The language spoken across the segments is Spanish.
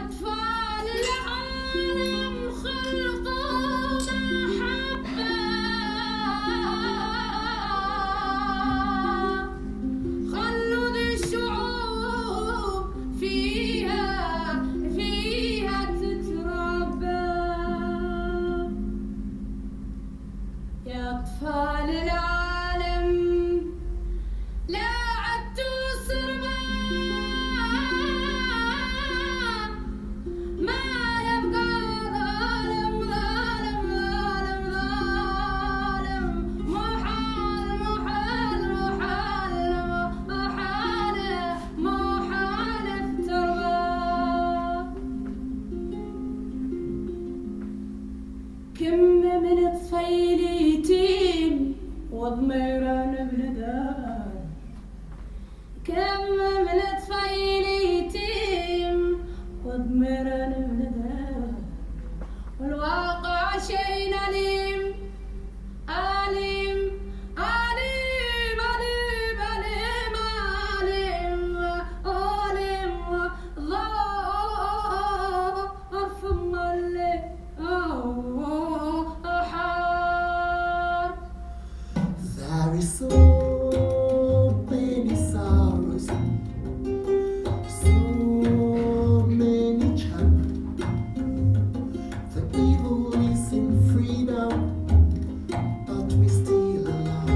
أطفال العالم خلقوا محبة خلوا ذي الشعوب فيها تتربى يا أطفال العالم لا عدتوا صرما ما يبقى ظالم ظالم ظالم ظالم محال محال محال محال محال التربة كم من طفيل يتيم وضميران بلدان كم من طفيل يتيم وضميران بلدان والواقع شيء أليم أليم أليم أليم أليم أليم أليم ضعف ملي حار There is so many sorrows, so many children. The evil is in freedom, but we still alive.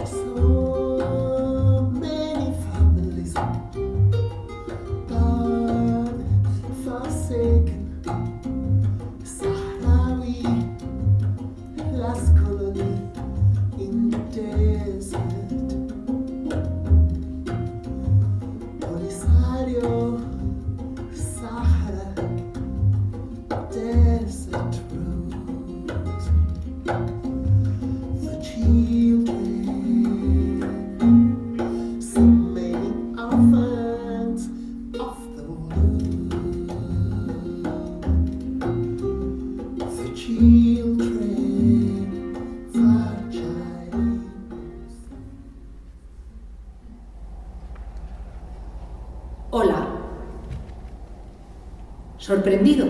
So many families, but forsaken. Sahrawi, last colony in the desert. Polisario, Sahara, desert roads. The children, so many orphans of the world. The children, fragile. Hola. ¿Sorprendido?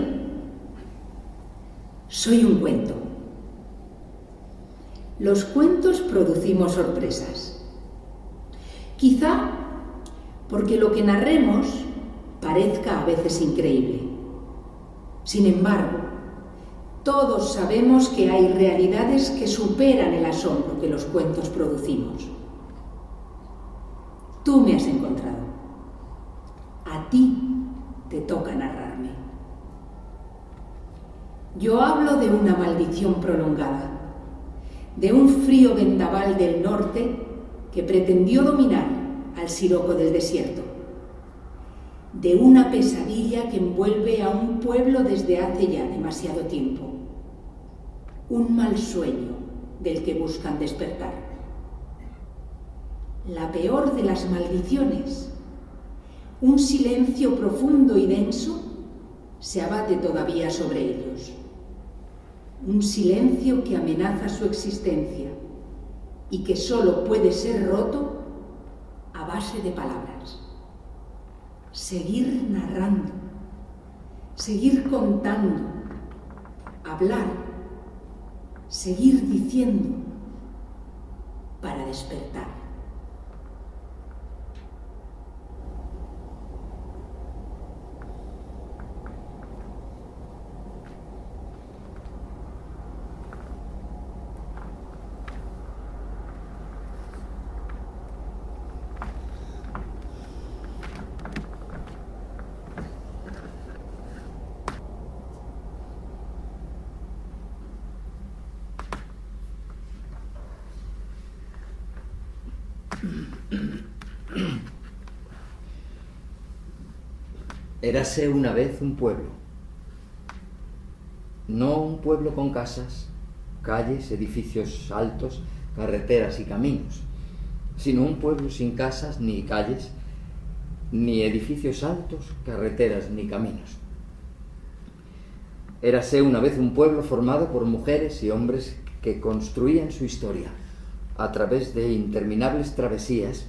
Soy un cuento. Los cuentos producimos sorpresas. Quizá porque lo que narremos parezca a veces increíble. Sin embargo, todos sabemos que hay realidades que superan el asombro que los cuentos producimos. Tú me has encontrado. A ti te toca narrarme. Yo hablo de una maldición prolongada, de un frío vendaval del norte que pretendió dominar al siroco del desierto, de una pesadilla que envuelve a un pueblo desde hace ya demasiado tiempo, un mal sueño del que buscan despertar. La peor de las maldiciones, un silencio profundo y denso se abate todavía sobre ellos. Un silencio que amenaza su existencia y que solo puede ser roto a base de palabras. Seguir narrando, seguir contando, hablar, seguir diciendo para despertar. Érase una vez un pueblo, no un pueblo con casas, calles, edificios altos, carreteras y caminos, sino un pueblo sin casas ni calles, ni edificios altos, carreteras ni caminos. Érase una vez un pueblo formado por mujeres y hombres que construían su historia a través de interminables travesías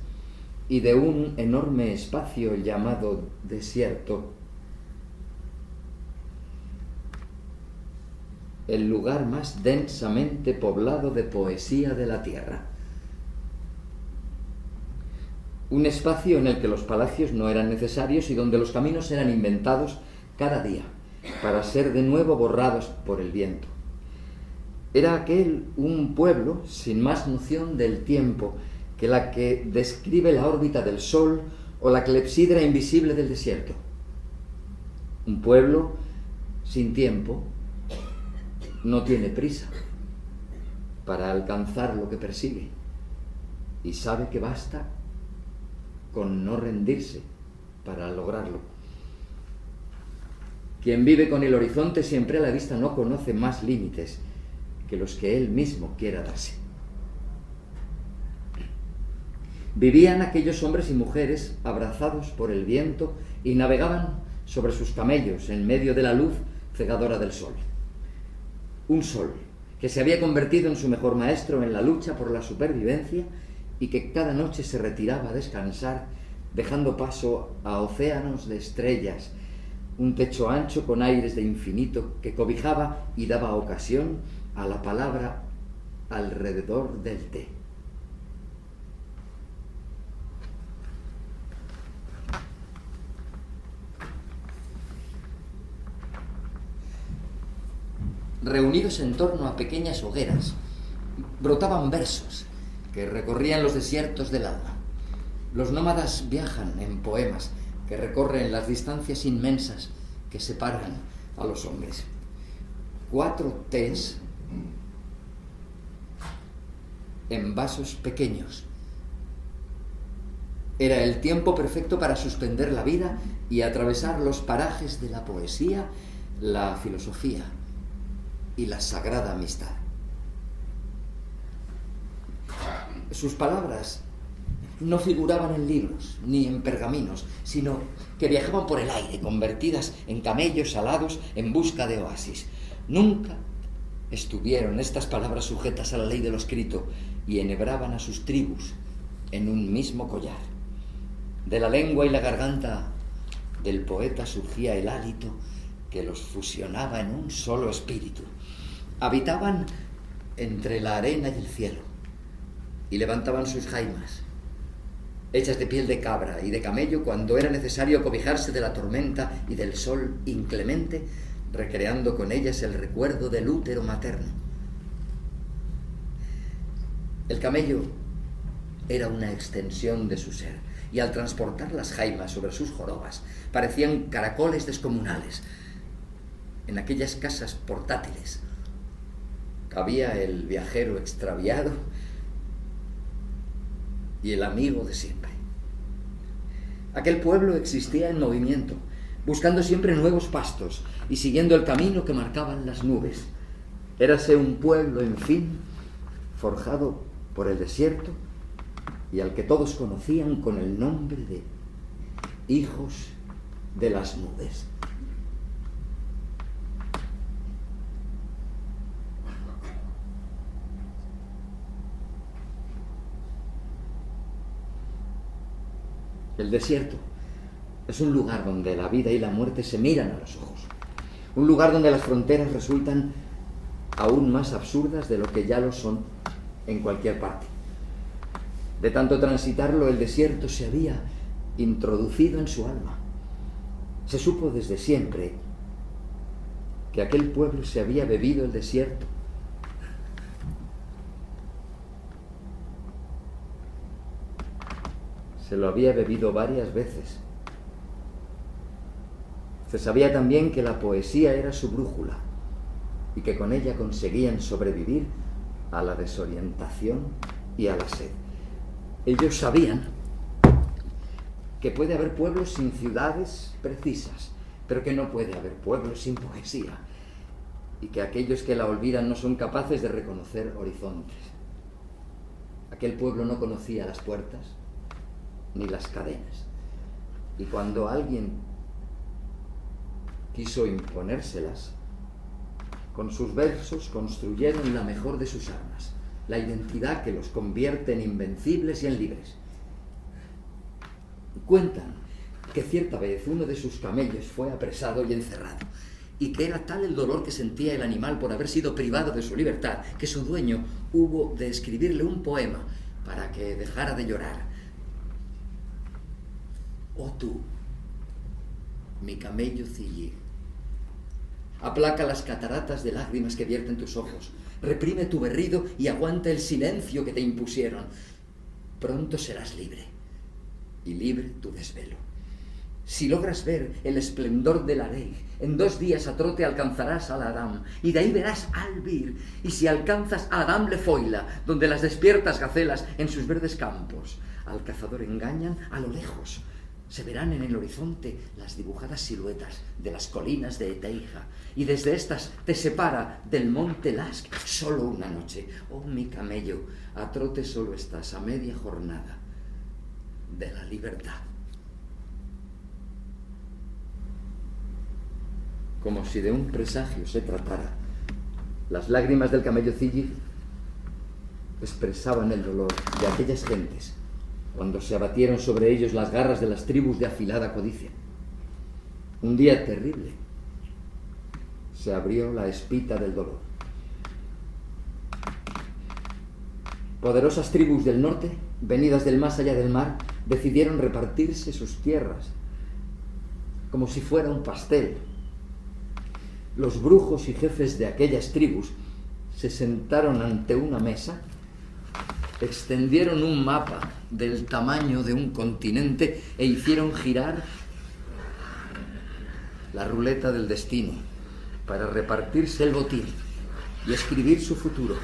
y de un enorme espacio llamado desierto, el lugar más densamente poblado de poesía de la tierra. Un espacio en el que los palacios no eran necesarios y donde los caminos eran inventados cada día para ser de nuevo borrados por el viento. Era aquel un pueblo sin más noción del tiempo que la que describe la órbita del sol o la clepsidra invisible del desierto. Un pueblo sin tiempo no tiene prisa para alcanzar lo que persigue y sabe que basta con no rendirse para lograrlo. Quien vive con el horizonte siempre a la vista no conoce más límites que los que él mismo quiera darse. Vivían aquellos hombres y mujeres abrazados por el viento y navegaban sobre sus camellos en medio de la luz cegadora del sol. Un sol que se había convertido en su mejor maestro en la lucha por la supervivencia y que cada noche se retiraba a descansar, dejando paso a océanos de estrellas, un techo ancho con aires de infinito que cobijaba y daba ocasión a la palabra alrededor del té. Reunidos en torno a pequeñas hogueras, brotaban versos que recorrían los desiertos del alma. Los nómadas viajan en poemas que recorren las distancias inmensas que separan a los hombres. 4 tés en vasos pequeños. Era el tiempo perfecto para suspender la vida y atravesar los parajes de la poesía, la filosofía y la sagrada amistad. Sus palabras no figuraban en libros ni en pergaminos, sino que viajaban por el aire, convertidas en camellos alados en busca de oasis. Nunca estuvieron estas palabras sujetas a la ley de lo escrito y enhebraban a sus tribus en un mismo collar. De la lengua y la garganta del poeta surgía el hálito que los fusionaba en un solo espíritu. Habitaban entre la arena y el cielo y levantaban sus jaimas, hechas de piel de cabra y de camello, cuando era necesario cobijarse de la tormenta y del sol inclemente, recreando con ellas el recuerdo del útero materno. El camello era una extensión de su ser, y al transportar las jaimas sobre sus jorobas, parecían caracoles descomunales. En aquellas casas portátiles cabía el viajero extraviado y el amigo de siempre. Aquel pueblo existía en movimiento, buscando siempre nuevos pastos y siguiendo el camino que marcaban las nubes. Érase un pueblo, en fin, forjado por el desierto y al que todos conocían con el nombre de hijos de las nubes. El desierto es un lugar donde la vida y la muerte se miran a los ojos. Un lugar donde las fronteras resultan aún más absurdas de lo que ya lo son en cualquier parte. De tanto transitarlo, el desierto se había introducido en su alma. Se supo desde siempre que aquel pueblo se había bebido el desierto. Se lo había bebido varias veces. Se sabía también que la poesía era su brújula y que con ella conseguían sobrevivir a la desorientación y a la sed. Ellos sabían que puede haber pueblos sin ciudades precisas, pero que no puede haber pueblos sin poesía, y que aquellos que la olvidan no son capaces de reconocer horizontes. Aquel pueblo no conocía las puertas ni las cadenas, y cuando alguien quiso imponérselas, con sus versos construyeron la mejor de sus armas, la identidad que los convierte en invencibles y en libres. Cuentan que cierta vez uno de sus camellos fue apresado y encerrado, y que era tal el dolor que sentía el animal por haber sido privado de su libertad, que su dueño hubo de escribirle un poema para que dejara de llorar. Oh tú, mi camello Zillig, aplaca las cataratas de lágrimas que vierten tus ojos, reprime tu berrido y aguanta el silencio que te impusieron. Pronto serás libre, y libre tu desvelo. Si logras ver el esplendor del Areig, en 2 días a trote alcanzarás al Adam, y de ahí verás Albir, y si alcanzas a Adam Lefoila, donde las despiertas gacelas en sus verdes campos, al cazador engañan a lo lejos. Se verán en el horizonte las dibujadas siluetas de las colinas de Eteija, y desde estas te separa del monte Lask solo una noche. Oh, mi camello, a trote solo estás a media jornada de la libertad. Como si de un presagio se tratara, las lágrimas del camello Zillig expresaban el dolor de aquellas gentes cuando se abatieron sobre ellos las garras de las tribus de afilada codicia. Un día terrible se abrió la espita del dolor. Poderosas tribus del norte, venidas del más allá del mar, decidieron repartirse sus tierras como si fuera un pastel. Los brujos y jefes de aquellas tribus se sentaron ante una mesa, extendieron un mapa del tamaño de un continente e hicieron girar la ruleta del destino para repartirse el botín y escribir su futuro.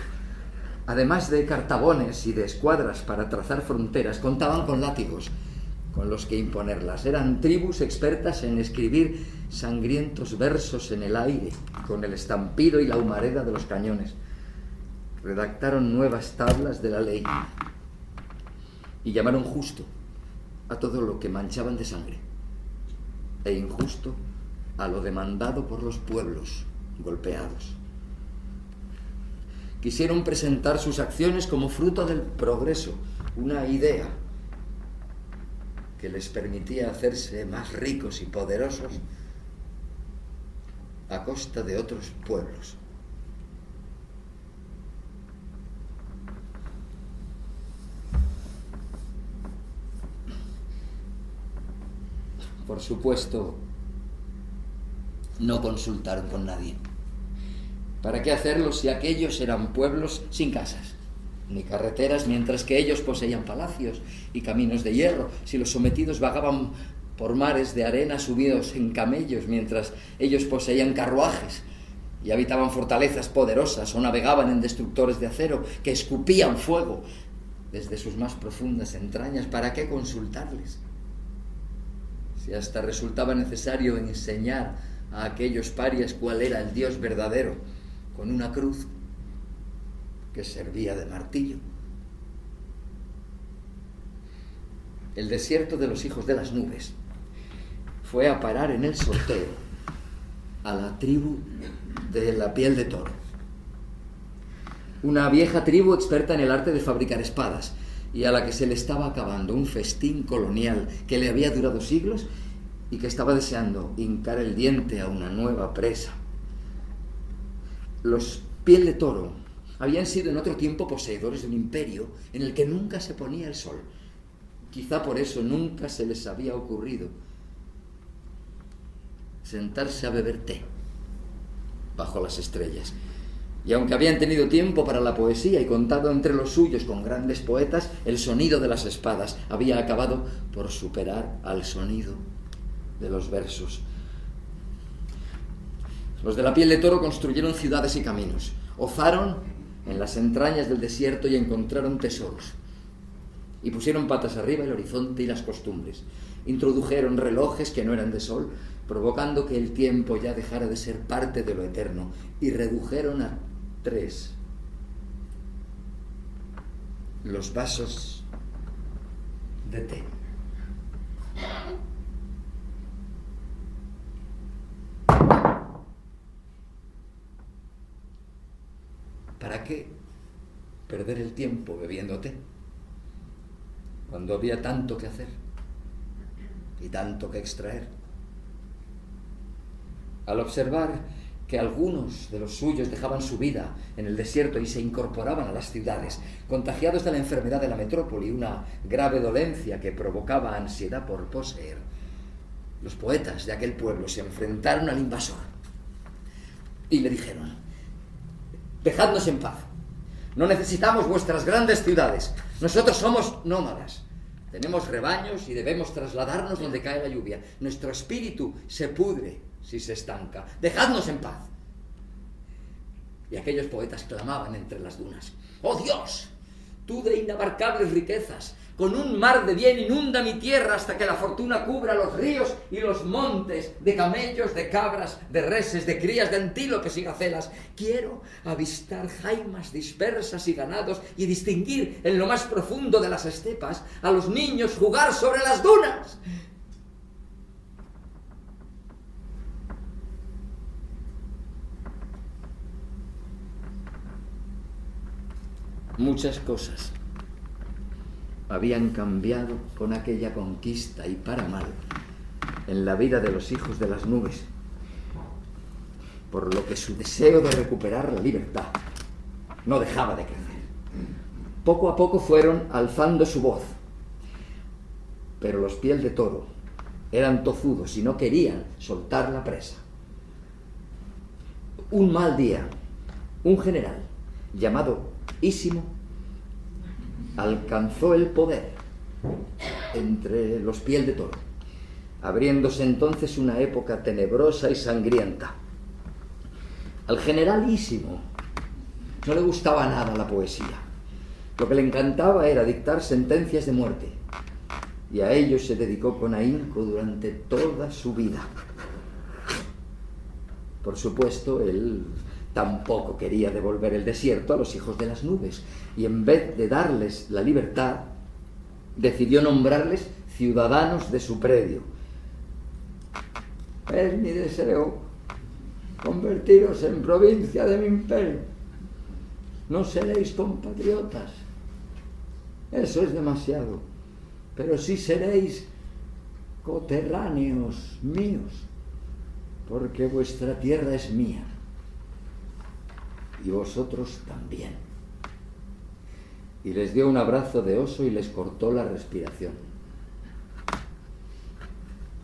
Además de cartabones y de escuadras para trazar fronteras, contaban con látigos con los que imponerlas. Eran tribus expertas en escribir sangrientos versos en el aire, con el estampido y la humareda de los cañones. Redactaron nuevas tablas de la ley y llamaron justo a todo lo que manchaban de sangre e injusto a lo demandado por los pueblos golpeados. Quisieron presentar sus acciones como fruto del progreso, una idea que les permitía hacerse más ricos y poderosos a costa de otros pueblos. Por supuesto, no consultaron con nadie. ¿Para qué hacerlo si aquellos eran pueblos sin casas ni carreteras, mientras que ellos poseían palacios y caminos de hierro? Si los sometidos vagaban por mares de arena subidos en camellos, mientras ellos poseían carruajes y habitaban fortalezas poderosas o navegaban en destructores de acero que escupían fuego desde sus más profundas entrañas, ¿para qué consultarles? Si hasta resultaba necesario enseñar a aquellos parias cuál era el Dios verdadero, con una cruz que servía de martillo. El desierto de los hijos de las nubes fue a parar en el sorteo a la tribu de la piel de toro, una vieja tribu experta en el arte de fabricar espadas y a la que se le estaba acabando un festín colonial que le había durado siglos y que estaba deseando hincar el diente a una nueva presa. Los piel de toro habían sido en otro tiempo poseedores de un imperio en el que nunca se ponía el sol. Quizá por eso nunca se les había ocurrido sentarse a beber té bajo las estrellas. Y aunque habían tenido tiempo para la poesía y contado entre los suyos con grandes poetas, el sonido de las espadas había acabado por superar al sonido de los versos. Los de la piel de toro construyeron ciudades y caminos, ozaron en las entrañas del desierto y encontraron tesoros. Y pusieron patas arriba el horizonte y las costumbres. Introdujeron relojes que no eran de sol, provocando que el tiempo ya dejara de ser parte de lo eterno, y redujeron a 3 los vasos de té. ¿Para qué perder el tiempo bebiendo té cuando había tanto que hacer? y tanto que extraer. Al observar que algunos de los suyos dejaban su vida en el desierto y se incorporaban a las ciudades, contagiados de la enfermedad de la metrópoli, una grave dolencia que provocaba ansiedad por poseer, los poetas de aquel pueblo se enfrentaron al invasor y le dijeron: dejadnos en paz, no necesitamos vuestras grandes ciudades, nosotros somos nómadas, tenemos rebaños y debemos trasladarnos donde cae la lluvia, nuestro espíritu se pudre si se estanca, dejadnos en paz. Y aquellos poetas clamaban entre las dunas: ¡oh Dios! Tú de inabarcables riquezas, con un mar de bien inunda mi tierra hasta que la fortuna cubra los ríos y los montes de camellos, de cabras, de reses, de crías de antílopes y gacelas. Quiero avistar jaimas dispersas y ganados y distinguir en lo más profundo de las estepas a los niños jugar sobre las dunas. Muchas cosas habían cambiado con aquella conquista y para mal en la vida de los hijos de las nubes, por lo que su deseo de recuperar la libertad no dejaba de crecer. Poco a poco fueron alzando su voz, pero los piel de toro eran tozudos y no querían soltar la presa. Un mal día, un general llamado Ísimo alcanzó el poder entre los piel de toro, abriéndose entonces una época tenebrosa y sangrienta. Al general Ísimo no le gustaba nada la poesía. Lo que le encantaba era dictar sentencias de muerte, y a ello se dedicó con ahínco durante toda su vida. Por supuesto, él tampoco quería devolver el desierto a los hijos de las nubes, y en vez de darles la libertad, decidió nombrarles ciudadanos de su predio. Es mi deseo convertiros en provincia de mi imperio. No seréis compatriotas, eso es demasiado, pero sí seréis coterráneos míos, porque vuestra tierra es mía y vosotros también. Y les dio un abrazo de oso y les cortó la respiración.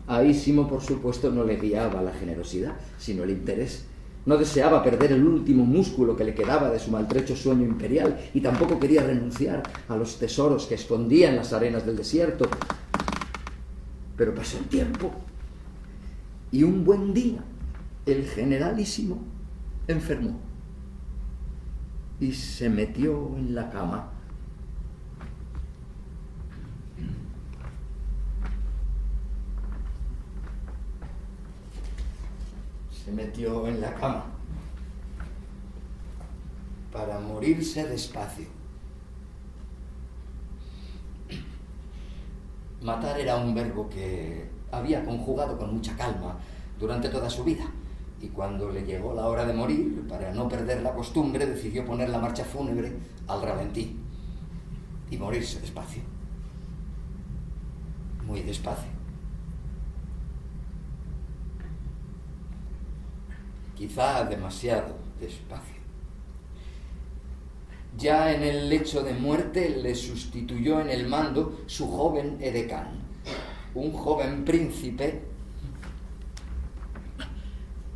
A Ísimo, por supuesto, no le guiaba la generosidad, sino el interés. No deseaba perder el último músculo que le quedaba de su maltrecho sueño imperial, y tampoco quería renunciar a los tesoros que escondía en las arenas del desierto. Pero pasó el tiempo, y un buen día el generalísimo enfermó y se metió en la cama. Se metió en la cama para morirse despacio. Matar era un verbo que había conjugado con mucha calma durante toda su vida, y cuando le llegó la hora de morir, para no perder la costumbre, decidió poner la marcha fúnebre al ralentí y morirse despacio. Muy despacio. Quizá demasiado despacio. Ya en el lecho de muerte le sustituyó en el mando su joven edecán, un joven príncipe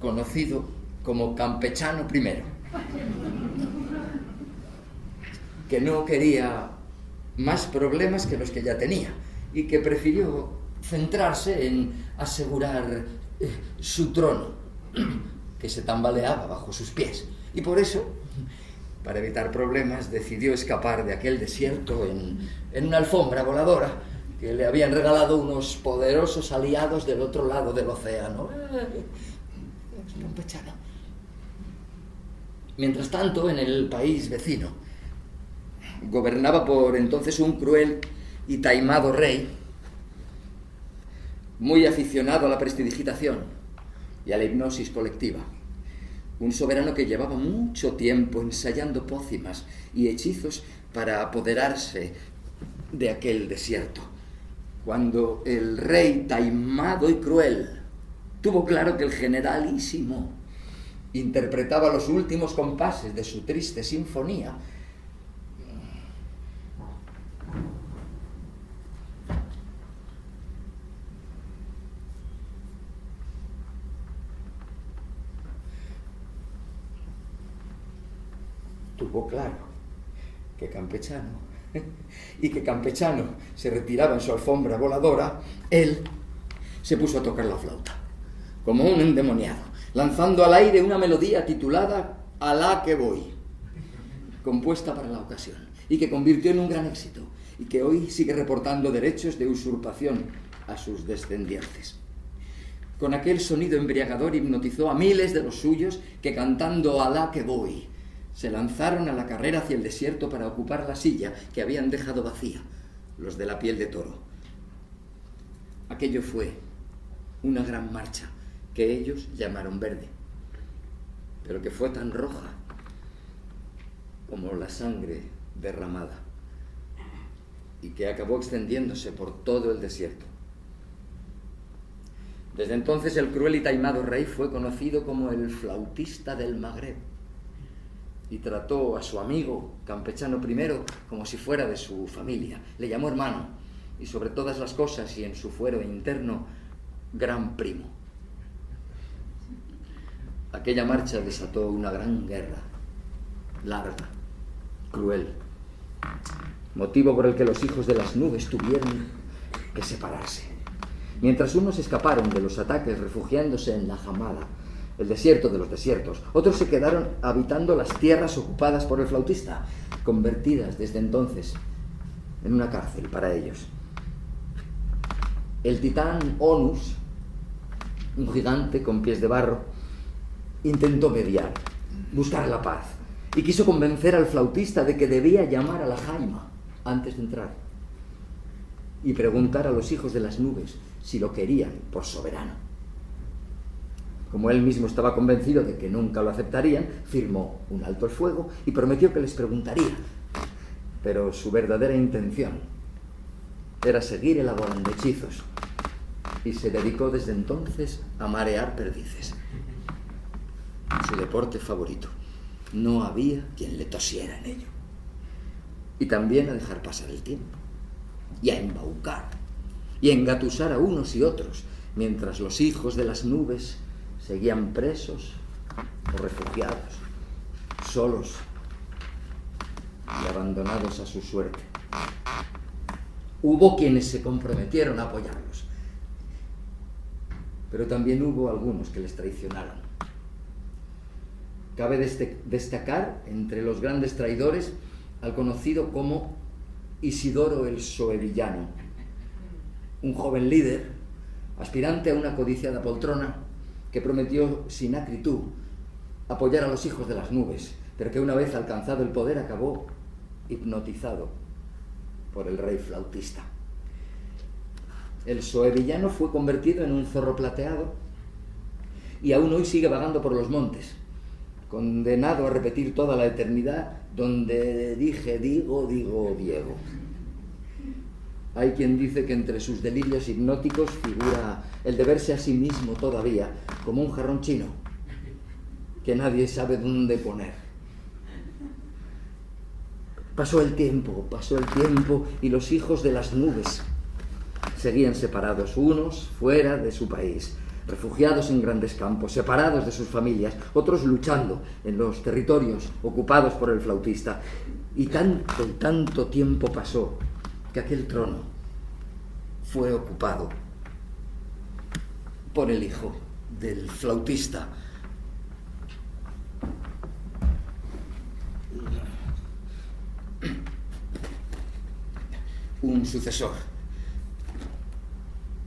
conocido como Campechano I, que no quería más problemas que los que ya tenía y que prefirió centrarse en asegurar su trono, que se tambaleaba bajo sus pies, y por eso, para evitar problemas, decidió escapar de aquel desierto en una alfombra voladora que le habían regalado unos poderosos aliados del otro lado del océano. Campechano. Mientras tanto, en el país vecino, gobernaba por entonces un cruel y taimado rey, muy aficionado a la prestidigitación y a la hipnosis colectiva. Un soberano que llevaba mucho tiempo ensayando pócimas y hechizos para apoderarse de aquel desierto. cuando el rey, taimado y cruel, tuvo claro que el generalísimo interpretaba los últimos compases de su triste sinfonía, tuvo claro que Campechano se retiraba en su alfombra voladora, él se puso a tocar la flauta, como un endemoniado, lanzando al aire una melodía titulada Alá que voy, compuesta para la ocasión, y que convirtió en un gran éxito, y que hoy sigue reportando derechos de usurpación a sus descendientes. Con aquel sonido embriagador hipnotizó a miles de los suyos que, cantando Alá que voy, se lanzaron a la carrera hacia el desierto para ocupar la silla que habían dejado vacía los de la piel de toro. Aquello fue una gran marcha que ellos llamaron verde, pero que fue tan roja como la sangre derramada y que acabó extendiéndose por todo el desierto. Desde entonces el cruel y taimado rey fue conocido como el flautista del Magreb y trató a su amigo Campechano I como si fuera de su familia. Le llamó hermano y, sobre todas las cosas y en su fuero interno, gran primo. Aquella marcha desató una gran guerra, larga, cruel, motivo por el que los hijos de las nubes tuvieron que separarse. Mientras unos escaparon de los ataques refugiándose en la Hamada, el desierto de los desiertos, otros se quedaron habitando las tierras ocupadas por el flautista, convertidas desde entonces en una cárcel para ellos. El titán Onus, un gigante con pies de barro, intentó mediar, buscar la paz, y quiso convencer al flautista de que debía llamar a la Jaima antes de entrar y preguntar a los hijos de las nubes si lo querían por soberano. Como él mismo estaba convencido de que nunca lo aceptarían, firmó un alto el fuego y prometió que les preguntaría. Pero su verdadera intención era seguir elaborando hechizos, y se dedicó desde entonces a marear perdices. Su deporte favorito. No había quien le tosiera en ello. Y también a dejar pasar el tiempo, y a embaucar, y a engatusar a unos y otros, mientras los hijos de las nubes seguían presos o refugiados, solos y abandonados a su suerte. Hubo quienes se comprometieron a apoyarlos, pero también hubo algunos que les traicionaron. Cabe destacar entre los grandes traidores al conocido como Isidoro el Soevillano, un joven líder, aspirante a una codiciada poltrona, que prometió sin acritud apoyar a los hijos de las nubes, pero que una vez alcanzado el poder acabó hipnotizado por el rey flautista. El soevillano fue convertido en un zorro plateado y aún hoy sigue vagando por los montes, condenado a repetir toda la eternidad donde dije, digo, Diego. Hay quien dice que entre sus delirios hipnóticos figura el de verse a sí mismo todavía como un jarrón chino que nadie sabe dónde poner. Pasó el tiempo y los hijos de las nubes seguían separados, unos fuera de su país, refugiados en grandes campos, separados de sus familias, otros luchando en los territorios ocupados por el flautista. Y tanto tiempo pasó que aquel trono fue ocupado por el hijo del flautista. Un sucesor,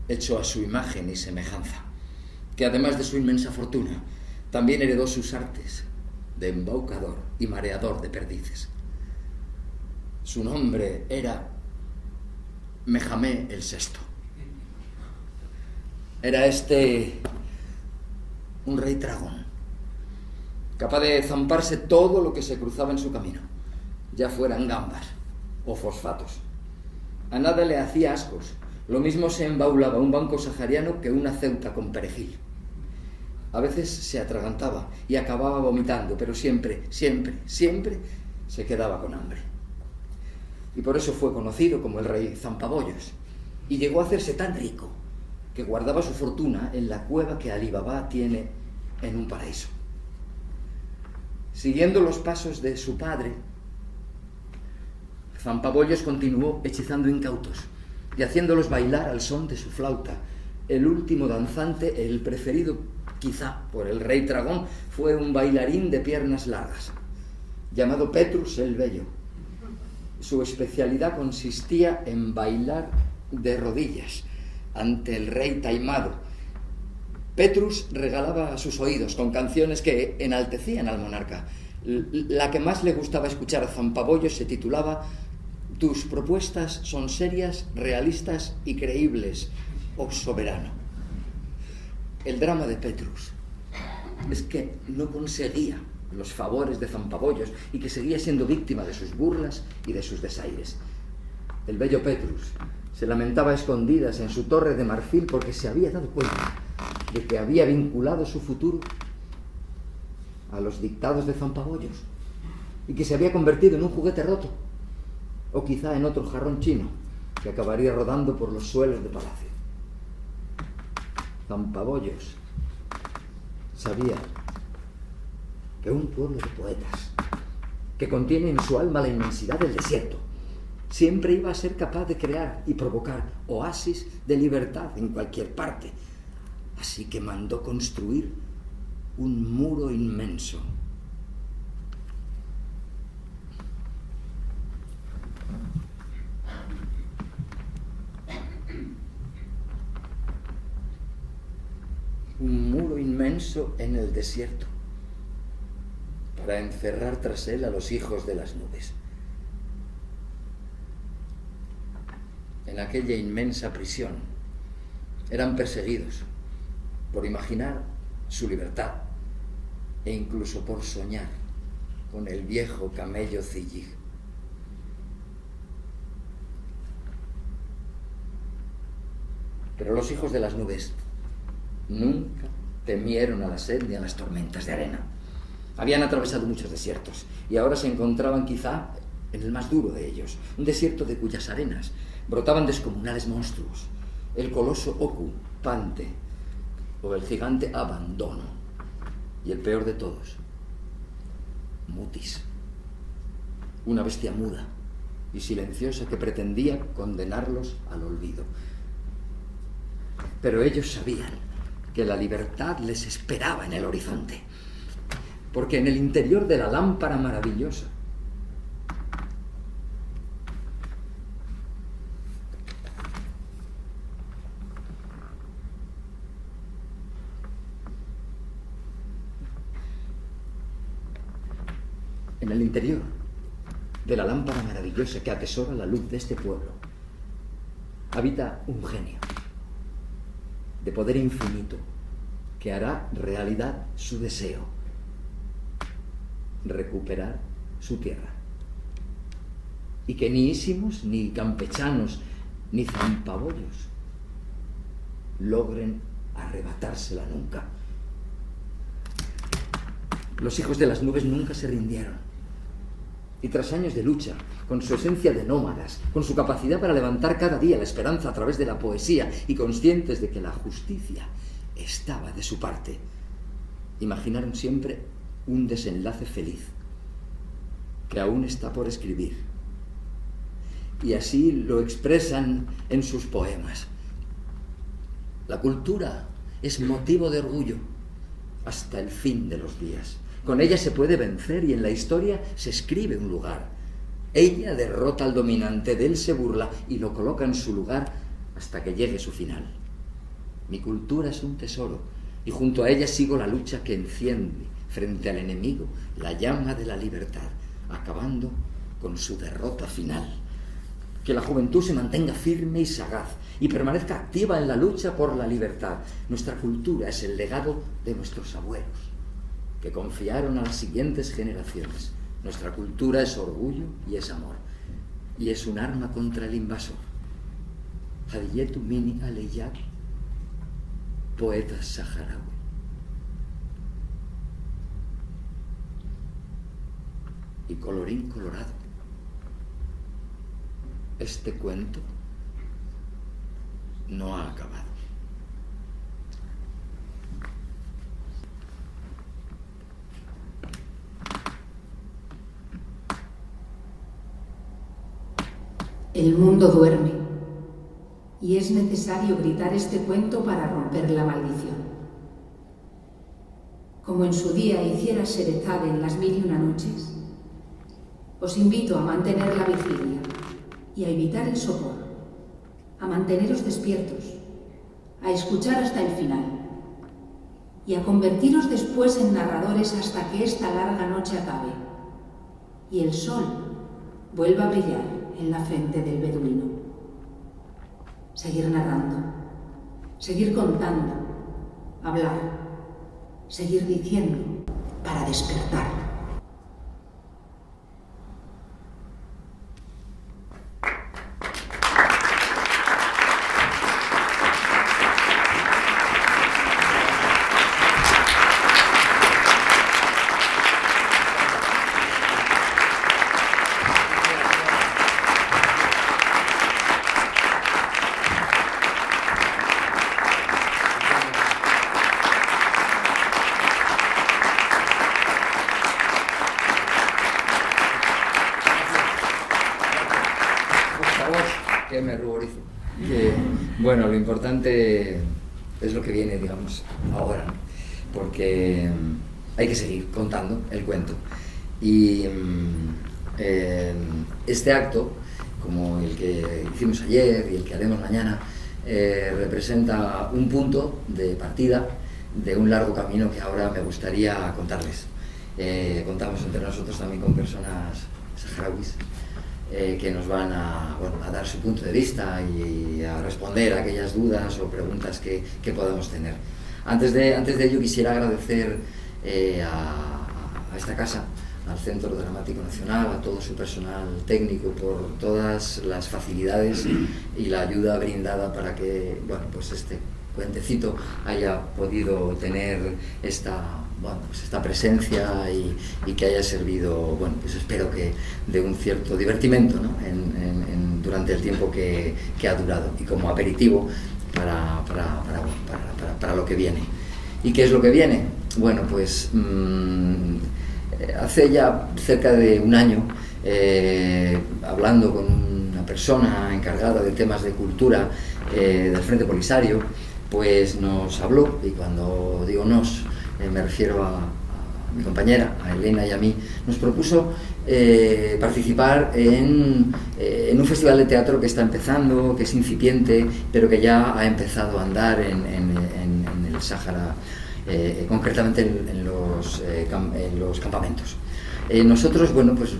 hecho a su imagen y semejanza, que además de su inmensa fortuna, también heredó sus artes de embaucador y mareador de perdices. Su nombre era Mehamé el VI. Era un rey dragón, capaz de zamparse todo lo que se cruzaba en su camino, ya fueran gambas o fosfatos. A nada le hacía ascos Lo mismo se embaulaba un banco sahariano que una ceuta con perejil. A veces se atragantaba y acababa vomitando, pero siempre se quedaba con hambre. Y por eso fue conocido como el rey Zampabollos. Y llegó a hacerse tan rico que guardaba su fortuna en la cueva que Alí Baba tiene en un paraíso. Siguiendo los pasos de su padre, Zampabollos continuó hechizando incautos y haciéndolos bailar al son de su flauta. El último danzante, el preferido quizá por el rey Tragón, fue un bailarín de piernas largas, llamado Petrus el Bello. Su especialidad consistía en bailar de rodillas ante el rey taimado. Petrus regalaba sus oídos con canciones que enaltecían al monarca. La que más le gustaba escuchar a Zampabollos se titulaba «Tus propuestas son serias, realistas y creíbles, oh soberano». El drama de Petrus es que no conseguía los favores de Zampabollos y que seguía siendo víctima de sus burlas y de sus desaires. El bello Petrus se lamentaba a escondidas en su torre de marfil porque se había dado cuenta de que había vinculado su futuro a los dictados de Zampabollos y que se había convertido en un juguete roto, o quizá en otro jarrón chino que acabaría rodando por los suelos de palacio. Zampabollos sabía que un pueblo de poetas que contiene en su alma la inmensidad del desierto siempre iba a ser capaz de crear y provocar oasis de libertad en cualquier parte. Así que mandó construir un muro inmenso. Un muro inmenso en el desierto para encerrar tras él a los hijos de las nubes. En aquella inmensa prisión eran perseguidos por imaginar su libertad e incluso por soñar con el viejo camello Zillig. Pero los hijos de las nubes nunca temieron a la sed ni a las tormentas de arena. Habían atravesado muchos desiertos y ahora se encontraban quizá en el más duro de ellos, un desierto de cuyas arenas brotaban descomunales monstruos, el coloso Oku, Pante, o el gigante Abandono, y el peor de todos, Mutis, una bestia muda y silenciosa que pretendía condenarlos al olvido. Pero ellos sabían que la libertad les esperaba en el horizonte, porque en el interior de la lámpara maravillosa que atesora la luz de este pueblo habita un genio de poder infinito que hará realidad su deseo: recuperar su tierra. Y que ni ísimos, ni campechanos, ni zampabollos logren arrebatársela nunca. Los hijos de las nubes nunca se rindieron. Y tras años de lucha, con su esencia de nómadas, con su capacidad para levantar cada día la esperanza a través de la poesía y conscientes de que la justicia estaba de su parte, imaginaron siempre un desenlace feliz que aún está por escribir. Y así lo expresan en sus poemas. La cultura es motivo de orgullo hasta el fin de los días. Con ella se puede vencer y en la historia se escribe un lugar. Ella derrota al dominante, de él se burla y lo coloca en su lugar hasta que llegue su final. Mi cultura es un tesoro y junto a ella sigo la lucha que enciende frente al enemigo la llama de la libertad, acabando con su derrota final. Que la juventud se mantenga firme y sagaz y permanezca activa en la lucha por la libertad. Nuestra cultura es el legado de nuestros abuelos, que confiaron a las siguientes generaciones. Nuestra cultura es orgullo y es amor, y es un arma contra el invasor. Hadiyetu Mini Aleyat, poeta saharaui. Y colorín colorado, este cuento no ha acabado. El mundo duerme y es necesario gritar este cuento para romper la maldición. Como en su día hiciera Sherezade en las 1001 noches, os invito a mantener la vigilia y a evitar el sopor, a manteneros despiertos, a escuchar hasta el final y a convertiros después en narradores hasta que esta larga noche acabe y el sol vuelva a brillar en la frente del beduino. Seguir narrando, seguir contando, hablar, seguir diciendo para despertar. Que me ruborizo. Que, bueno, lo importante es lo que viene, digamos, ahora, ¿no? Porque hay que seguir contando el cuento. Y este acto, como el que hicimos ayer y el que haremos mañana, representa un punto de partida de un largo camino que ahora me gustaría contarles. Contamos entre nosotros también con personas saharauis que nos van a dar su punto de vista y a responder a aquellas dudas o preguntas que podamos tener. Antes de ello quisiera agradecer a esta casa, al Centro Dramático Nacional, a todo su personal técnico por todas las facilidades y la ayuda brindada para que pues este cuentecito haya podido tener esta presencia y que haya servido, pues espero que de un cierto divertimento, ¿no? Durante el tiempo que ha durado y como aperitivo para lo que viene. ¿Y qué es lo que viene? Bueno, pues hace ya cerca de un año, hablando con una persona encargada de temas de cultura del Frente Polisario, pues nos habló, y cuando digo nos, me refiero a mi compañera, a Elena y a mí, nos propuso participar en un festival de teatro que está empezando, que es incipiente, pero que ya ha empezado a andar en el Sáhara, concretamente en los campamentos. Nosotros, pues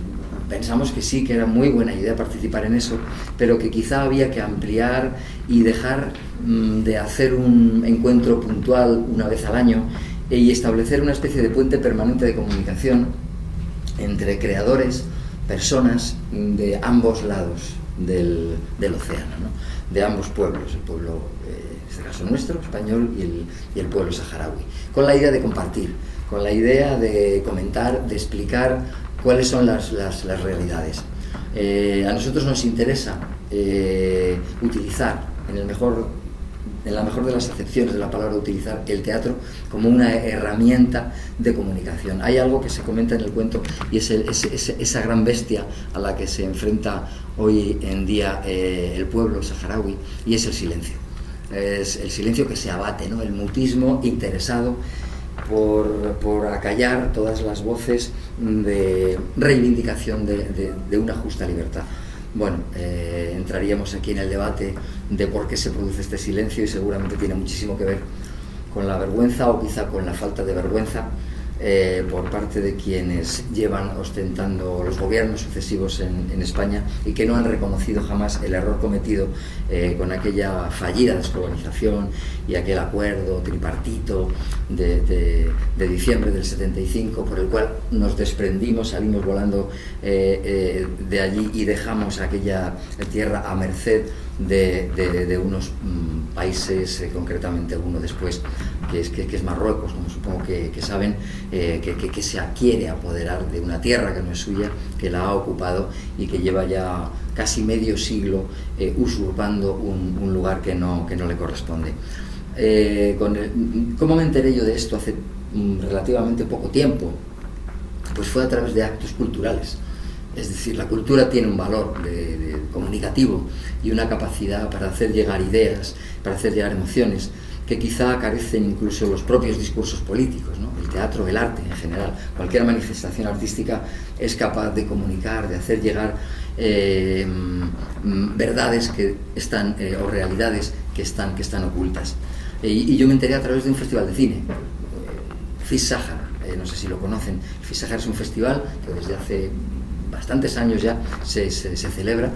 pensamos que sí, que era muy buena idea participar en eso, pero que quizá había que ampliar y dejar de hacer un encuentro puntual una vez al año y establecer una especie de puente permanente de comunicación entre creadores, personas de ambos lados del océano, ¿no? De ambos pueblos, el pueblo, en este caso nuestro, español, y el pueblo saharaui, con la idea de compartir, con la idea de comentar, de explicar cuáles son las realidades. A nosotros nos interesa utilizar, en la mejor de las acepciones de la palabra, utilizar el teatro como una herramienta de comunicación. Hay algo que se comenta en el cuento y es esa gran bestia a la que se enfrenta hoy en día el pueblo saharaui, y es el silencio. Es el silencio que se abate, ¿no? El mutismo interesado por acallar todas las voces de reivindicación de una justa libertad. Bueno, entraríamos aquí en el debate de por qué se produce este silencio, y seguramente tiene muchísimo que ver con la vergüenza, o quizá con la falta de vergüenza por parte de quienes llevan ostentando los gobiernos sucesivos en España, y que no han reconocido jamás el error cometido con aquella fallida descolonización y aquel acuerdo tripartito de diciembre del 75, por el cual nos desprendimos, salimos volando de allí y dejamos aquella tierra a merced de unos países, concretamente uno después, que es Marruecos, como supongo que saben, que se quiere apoderar de una tierra que no es suya, que la ha ocupado y que lleva ya casi medio siglo usurpando un lugar que no le corresponde. ¿Cómo me enteré yo de esto hace relativamente poco tiempo? Pues fue a través de actos culturales. Es decir, la cultura tiene un valor comunicativo y una capacidad para hacer llegar ideas, para hacer llegar emociones, que quizá carecen incluso los propios discursos políticos, ¿no? El teatro, el arte en general, cualquier manifestación artística es capaz de comunicar, de hacer llegar verdades que están, o realidades que están ocultas. Y yo me enteré a través de un festival de cine, FIS Sahara, no sé si lo conocen. FIS Sahara es un festival que desde hace bastantes años ya se celebra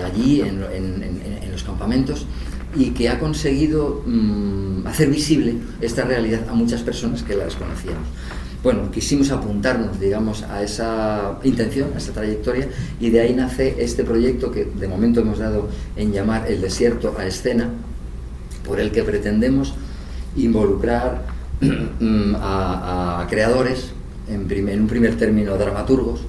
allí en los campamentos, y que ha conseguido hacer visible esta realidad a muchas personas que la desconocíamos. Bueno, quisimos apuntarnos, digamos, a esa intención, a esa trayectoria, y de ahí nace este proyecto que de momento hemos dado en llamar El desierto a escena, por el que pretendemos involucrar a creadores, en un primer término dramaturgos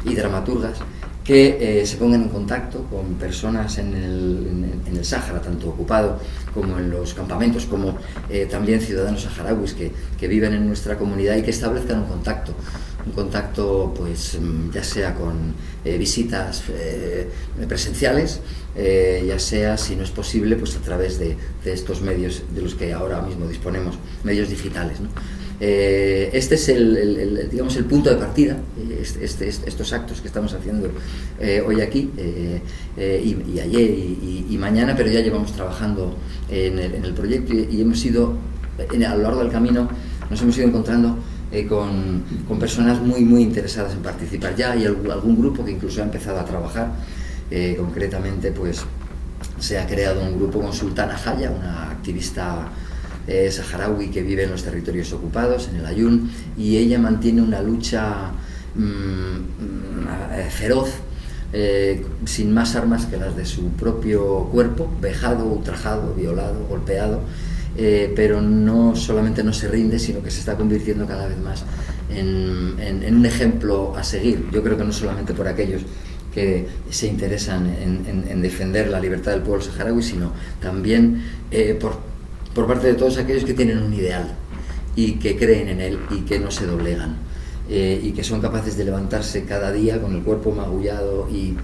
y dramaturgas, que se pongan en contacto con personas en el Sáhara, tanto ocupado como en los campamentos, como también ciudadanos saharauis que viven en nuestra comunidad, y que establezcan un contacto pues ya sea con visitas presenciales, ya sea, si no es posible, pues a través de estos medios de los que ahora mismo disponemos, medios digitales, ¿no? Este es digamos, el punto de partida, estos actos que estamos haciendo hoy aquí y ayer y mañana, pero ya llevamos trabajando en el proyecto, y hemos ido, a lo largo del camino, nos hemos ido encontrando con personas muy interesadas en participar. Ya hay algún grupo que incluso ha empezado a trabajar, concretamente pues se ha creado un grupo con Sultana Haya, una activista saharaui que vive en los territorios ocupados, en el Ayun, y ella mantiene una lucha feroz, sin más armas que las de su propio cuerpo, vejado, ultrajado, violado, golpeado, pero no solamente no se rinde, sino que se está convirtiendo cada vez más en un ejemplo a seguir. Yo creo que no solamente por aquellos que se interesan en defender la libertad del pueblo saharaui, sino también por parte de todos aquellos que tienen un ideal y que creen en él y que no se doblegan, y que son capaces de levantarse cada día con el cuerpo magullado y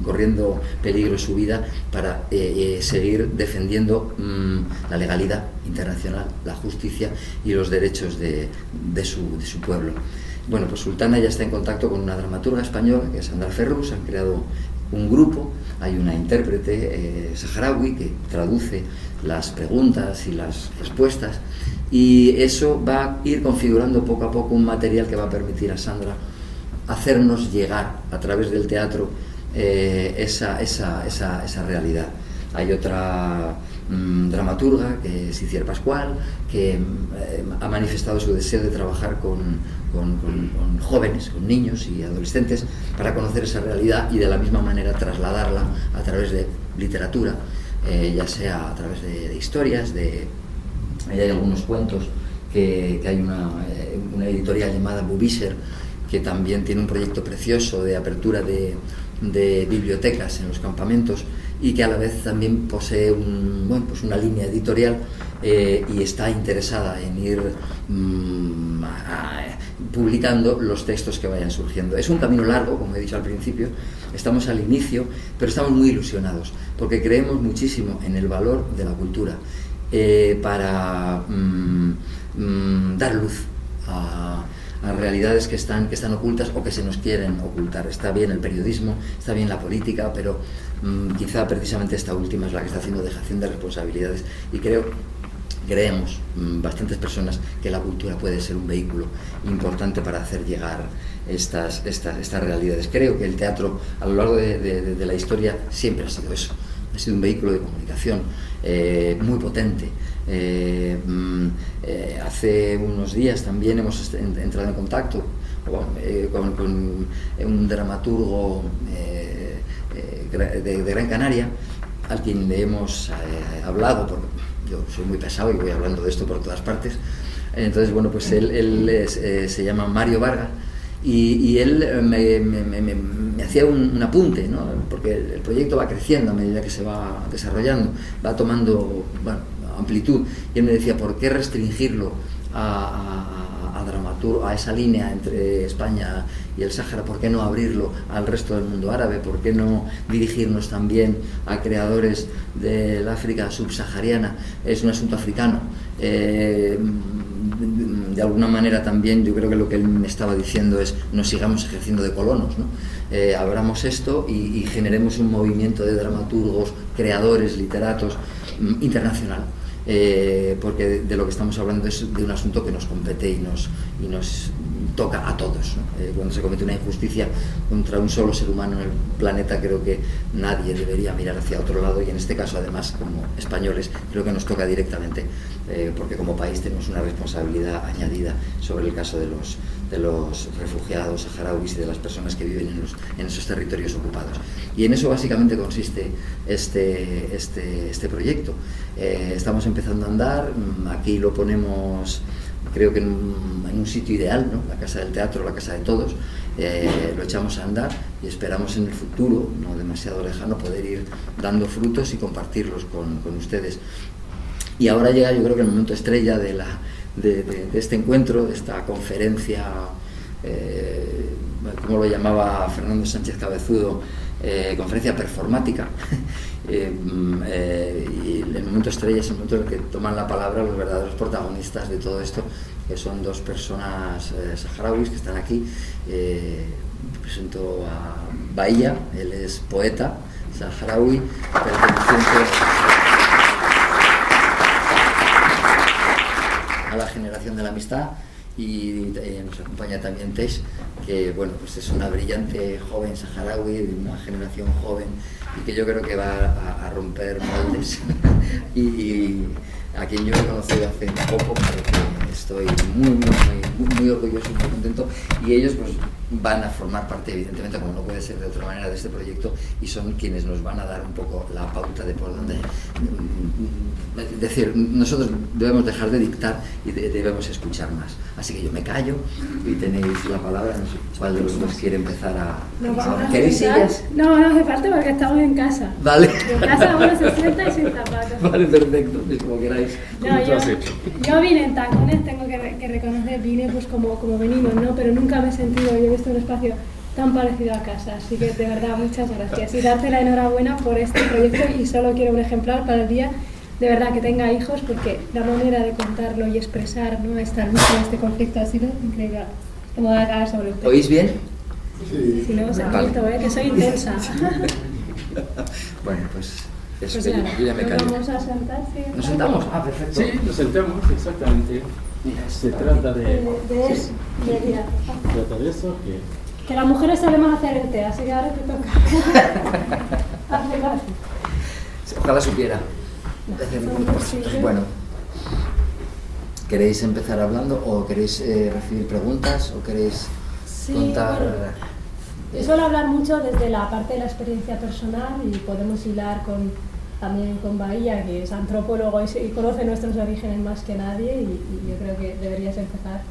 corriendo peligro su vida para seguir defendiendo la legalidad internacional, la justicia y los derechos de su pueblo. Bueno, pues Sultana ya está en contacto con una dramaturga española, que es Sandra Ferrus. Han creado un grupo, hay una intérprete saharaui que traduce las preguntas y las respuestas, y eso va a ir configurando poco a poco un material que va a permitir a Sandra hacernos llegar a través del teatro esa realidad. Hay otra dramaturga, que es Iciar Pascual, que ha manifestado su deseo de trabajar con jóvenes, con niños y adolescentes, para conocer esa realidad y de la misma manera trasladarla a través de literatura, ya sea a través de historias, hay algunos cuentos, que hay una editorial llamada Bubisher, que también tiene un proyecto precioso de apertura de bibliotecas en los campamentos, y que a la vez también posee una línea editorial, y está interesada en ir publicando los textos que vayan surgiendo. Es un camino largo, como he dicho al principio, estamos al inicio, pero estamos muy ilusionados, porque creemos muchísimo en el valor de la cultura para dar luz a realidades que están ocultas o que se nos quieren ocultar. Está bien el periodismo, está bien la política, pero quizá precisamente esta última es la que está haciendo dejación de responsabilidades, y creemos bastantes personas que la cultura puede ser un vehículo importante para hacer llegar estas realidades. Creo que el teatro a lo largo de la historia siempre ha sido eso, ha sido un vehículo de comunicación muy potente. Hace unos días también hemos entrado en contacto con un dramaturgo de Gran Canaria, al quien le hemos hablado, porque yo soy muy pesado y voy hablando de esto por todas partes. Entonces, bueno, pues él se llama Mario Vargas, y él me hacía un apunte, ¿no? Porque el proyecto va creciendo a medida que se va desarrollando, va tomando, bueno, amplitud, y él me decía, ¿por qué restringirlo a dramaturgo, a esa línea entre España y el Sáhara? ¿Por qué no abrirlo al resto del mundo árabe? ¿Por qué no dirigirnos también a creadores del África subsahariana? Es un asunto africano. De alguna manera también yo creo que lo que él me estaba diciendo es no sigamos ejerciendo de colonos, ¿no? Abramos esto y generemos un movimiento de dramaturgos, creadores, literatos internacional. Porque de lo que estamos hablando es de un asunto que nos compete y nos toca a todos, ¿no? Cuando se comete una injusticia contra un solo ser humano en el planeta, creo que nadie debería mirar hacia otro lado, y en este caso, además, como españoles, creo que nos toca directamente, porque como país tenemos una responsabilidad añadida sobre el caso de los refugiados saharauis y de las personas que viven en esos territorios ocupados. Y en eso básicamente consiste este proyecto. Estamos empezando a andar, aquí lo ponemos, creo que en un sitio ideal, ¿no? La Casa del Teatro, la casa de todos. Lo echamos a andar y esperamos en el futuro, no demasiado lejano, poder ir dando frutos y compartirlos con ustedes. Y ahora llega, yo creo que el momento estrella de este encuentro, de esta conferencia, como lo llamaba Fernando Sánchez Cabezudo, conferencia performática. Y el momento estrella es el momento en el que toman la palabra los verdaderos protagonistas de todo esto, que son dos personas saharauis que están aquí. Presento a Bahía, él es poeta saharaui, perteneciente a la generación de la amistad, y nos acompaña también Tesh, que bueno, pues es una brillante joven saharaui de una generación joven y que yo creo que va a romper moldes y a quien yo he conocido hace poco, pero que estoy muy orgulloso y muy contento, y ellos pues van a formar parte, evidentemente, como no puede ser de otra manera, de este proyecto, y son quienes nos van a dar un poco la pauta de por dónde. Es decir, nosotros debemos dejar de dictar y debemos escuchar más. Así que yo me callo y tenéis la palabra. No sé cuál de los dos quiere empezar a... ¿Queréis sillas? No hace falta porque estamos en casa. Vale. En casa uno se sienta y sin zapatos. Vale, perfecto, es como queráis. No, yo vine en tacones, tengo que reconocer, vine pues como venimos, ¿no? Pero nunca me he sentido, yo he visto un espacio tan parecido a casa, así que de verdad muchas gracias y darte la enhorabuena por este proyecto, y solo quiero un ejemplar para el día de verdad que tenga hijos, porque la manera de contarlo y expresar, ¿no?, esta lucha, este conflicto ha sido increíble. Que me voy a caer sobre usted. ¿Oís bien? Sí. Si no, os admito, que soy intensa. Bueno, pues eso, Pues yo ya me callo. Nos vamos a sentar, ¿sí? ¿Nos sentamos? Ah, perfecto. Sí, nos sentamos, exactamente. Se trata de eso. trata de eso, Que las mujeres sabemos hacer el té, así que ahora te toca. Arreglar. Ojalá supiera. Bueno, ¿queréis empezar hablando o queréis recibir preguntas o queréis contar? Bueno, yo suelo hablar mucho desde la parte de la experiencia personal, y podemos hilar también con Bahía, que es antropólogo y conoce nuestros orígenes más que nadie, y yo creo que deberías empezar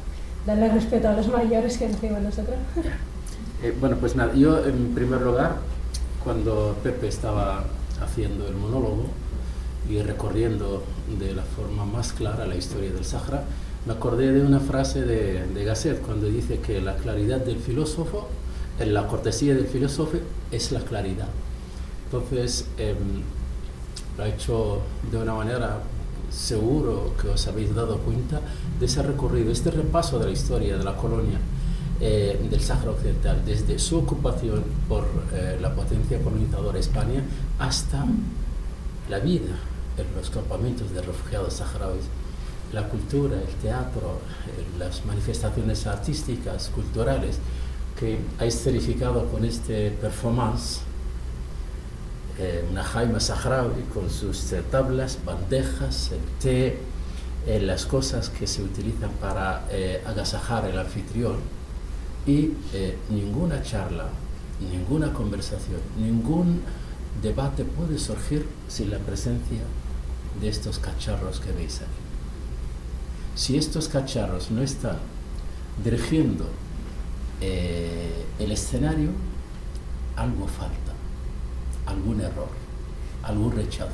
darle respeto a los mayores que encima nosotros. bueno, pues nada, yo en primer lugar, cuando Pepe estaba haciendo el monólogo y recorriendo de la forma más clara la historia del Sáhara, me acordé de una frase de Gasset cuando dice que la claridad del filósofo, la cortesía del filósofo es la claridad. Entonces, lo ha hecho de una manera, seguro que os habéis dado cuenta de ese recorrido, este repaso de la historia de la colonia del Sáhara Occidental, desde su ocupación por la potencia colonizadora España hasta la vida en los campamentos de refugiados saharauis, la cultura, el teatro, las manifestaciones artísticas, culturales, que ha escenificado con este performance una jaima saharaui con sus tablas, bandejas, el té, las cosas que se utilizan para agasajar el anfitrión, y ninguna charla, ninguna conversación, ningún debate puede surgir sin la presencia de estos cacharros que veis aquí. Si estos cacharros no están dirigiendo el escenario, algo falta, algún error, algún rechazo,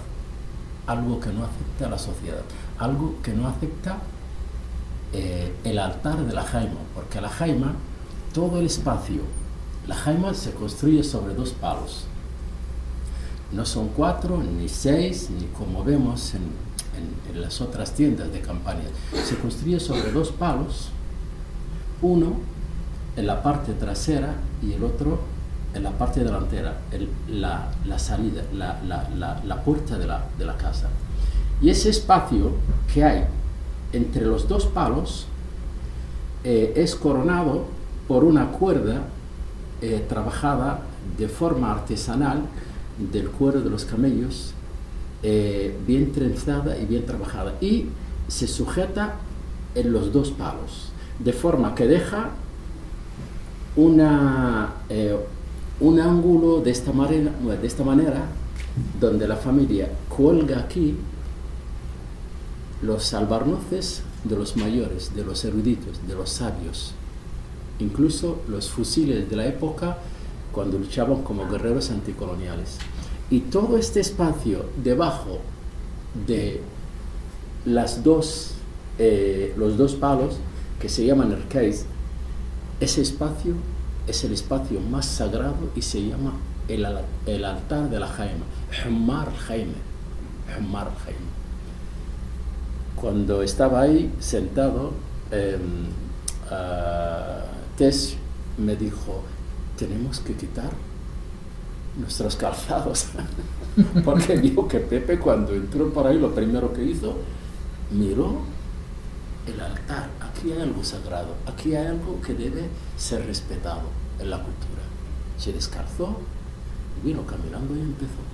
algo que no acepta la sociedad, algo que no acepta el altar de la jaima, porque la jaima, todo el espacio, la jaima se construye sobre 2 palos. No son 4, ni 6, ni como vemos en las otras tiendas de campaña. Se construye sobre 2 palos, uno en la parte trasera y el otro en la parte delantera, la salida, la puerta de la casa. Y ese espacio que hay entre los 2 palos es coronado por una cuerda trabajada de forma artesanal del cuero de los camellos, bien trenzada y bien trabajada, y se sujeta en los 2 palos, de forma que deja un ángulo de esta manera, donde la familia cuelga aquí los albornoces de los mayores, de los eruditos, de los sabios, incluso los fusiles de la época cuando luchaban como guerreros anticoloniales. Y todo este espacio debajo de los 2 palos, que se llaman erkeis, ese espacio es el espacio más sagrado y se llama el altar de la jaima, Hummar al-Jaime. Cuando estaba ahí sentado, Tesh me dijo: tenemos que quitar nuestros calzados, porque vio que Pepe, cuando entró por ahí, lo primero que hizo, miró el altar. Aquí hay algo sagrado, aquí hay algo que debe ser respetado en la cultura. Se descalzó, vino caminando y empezó.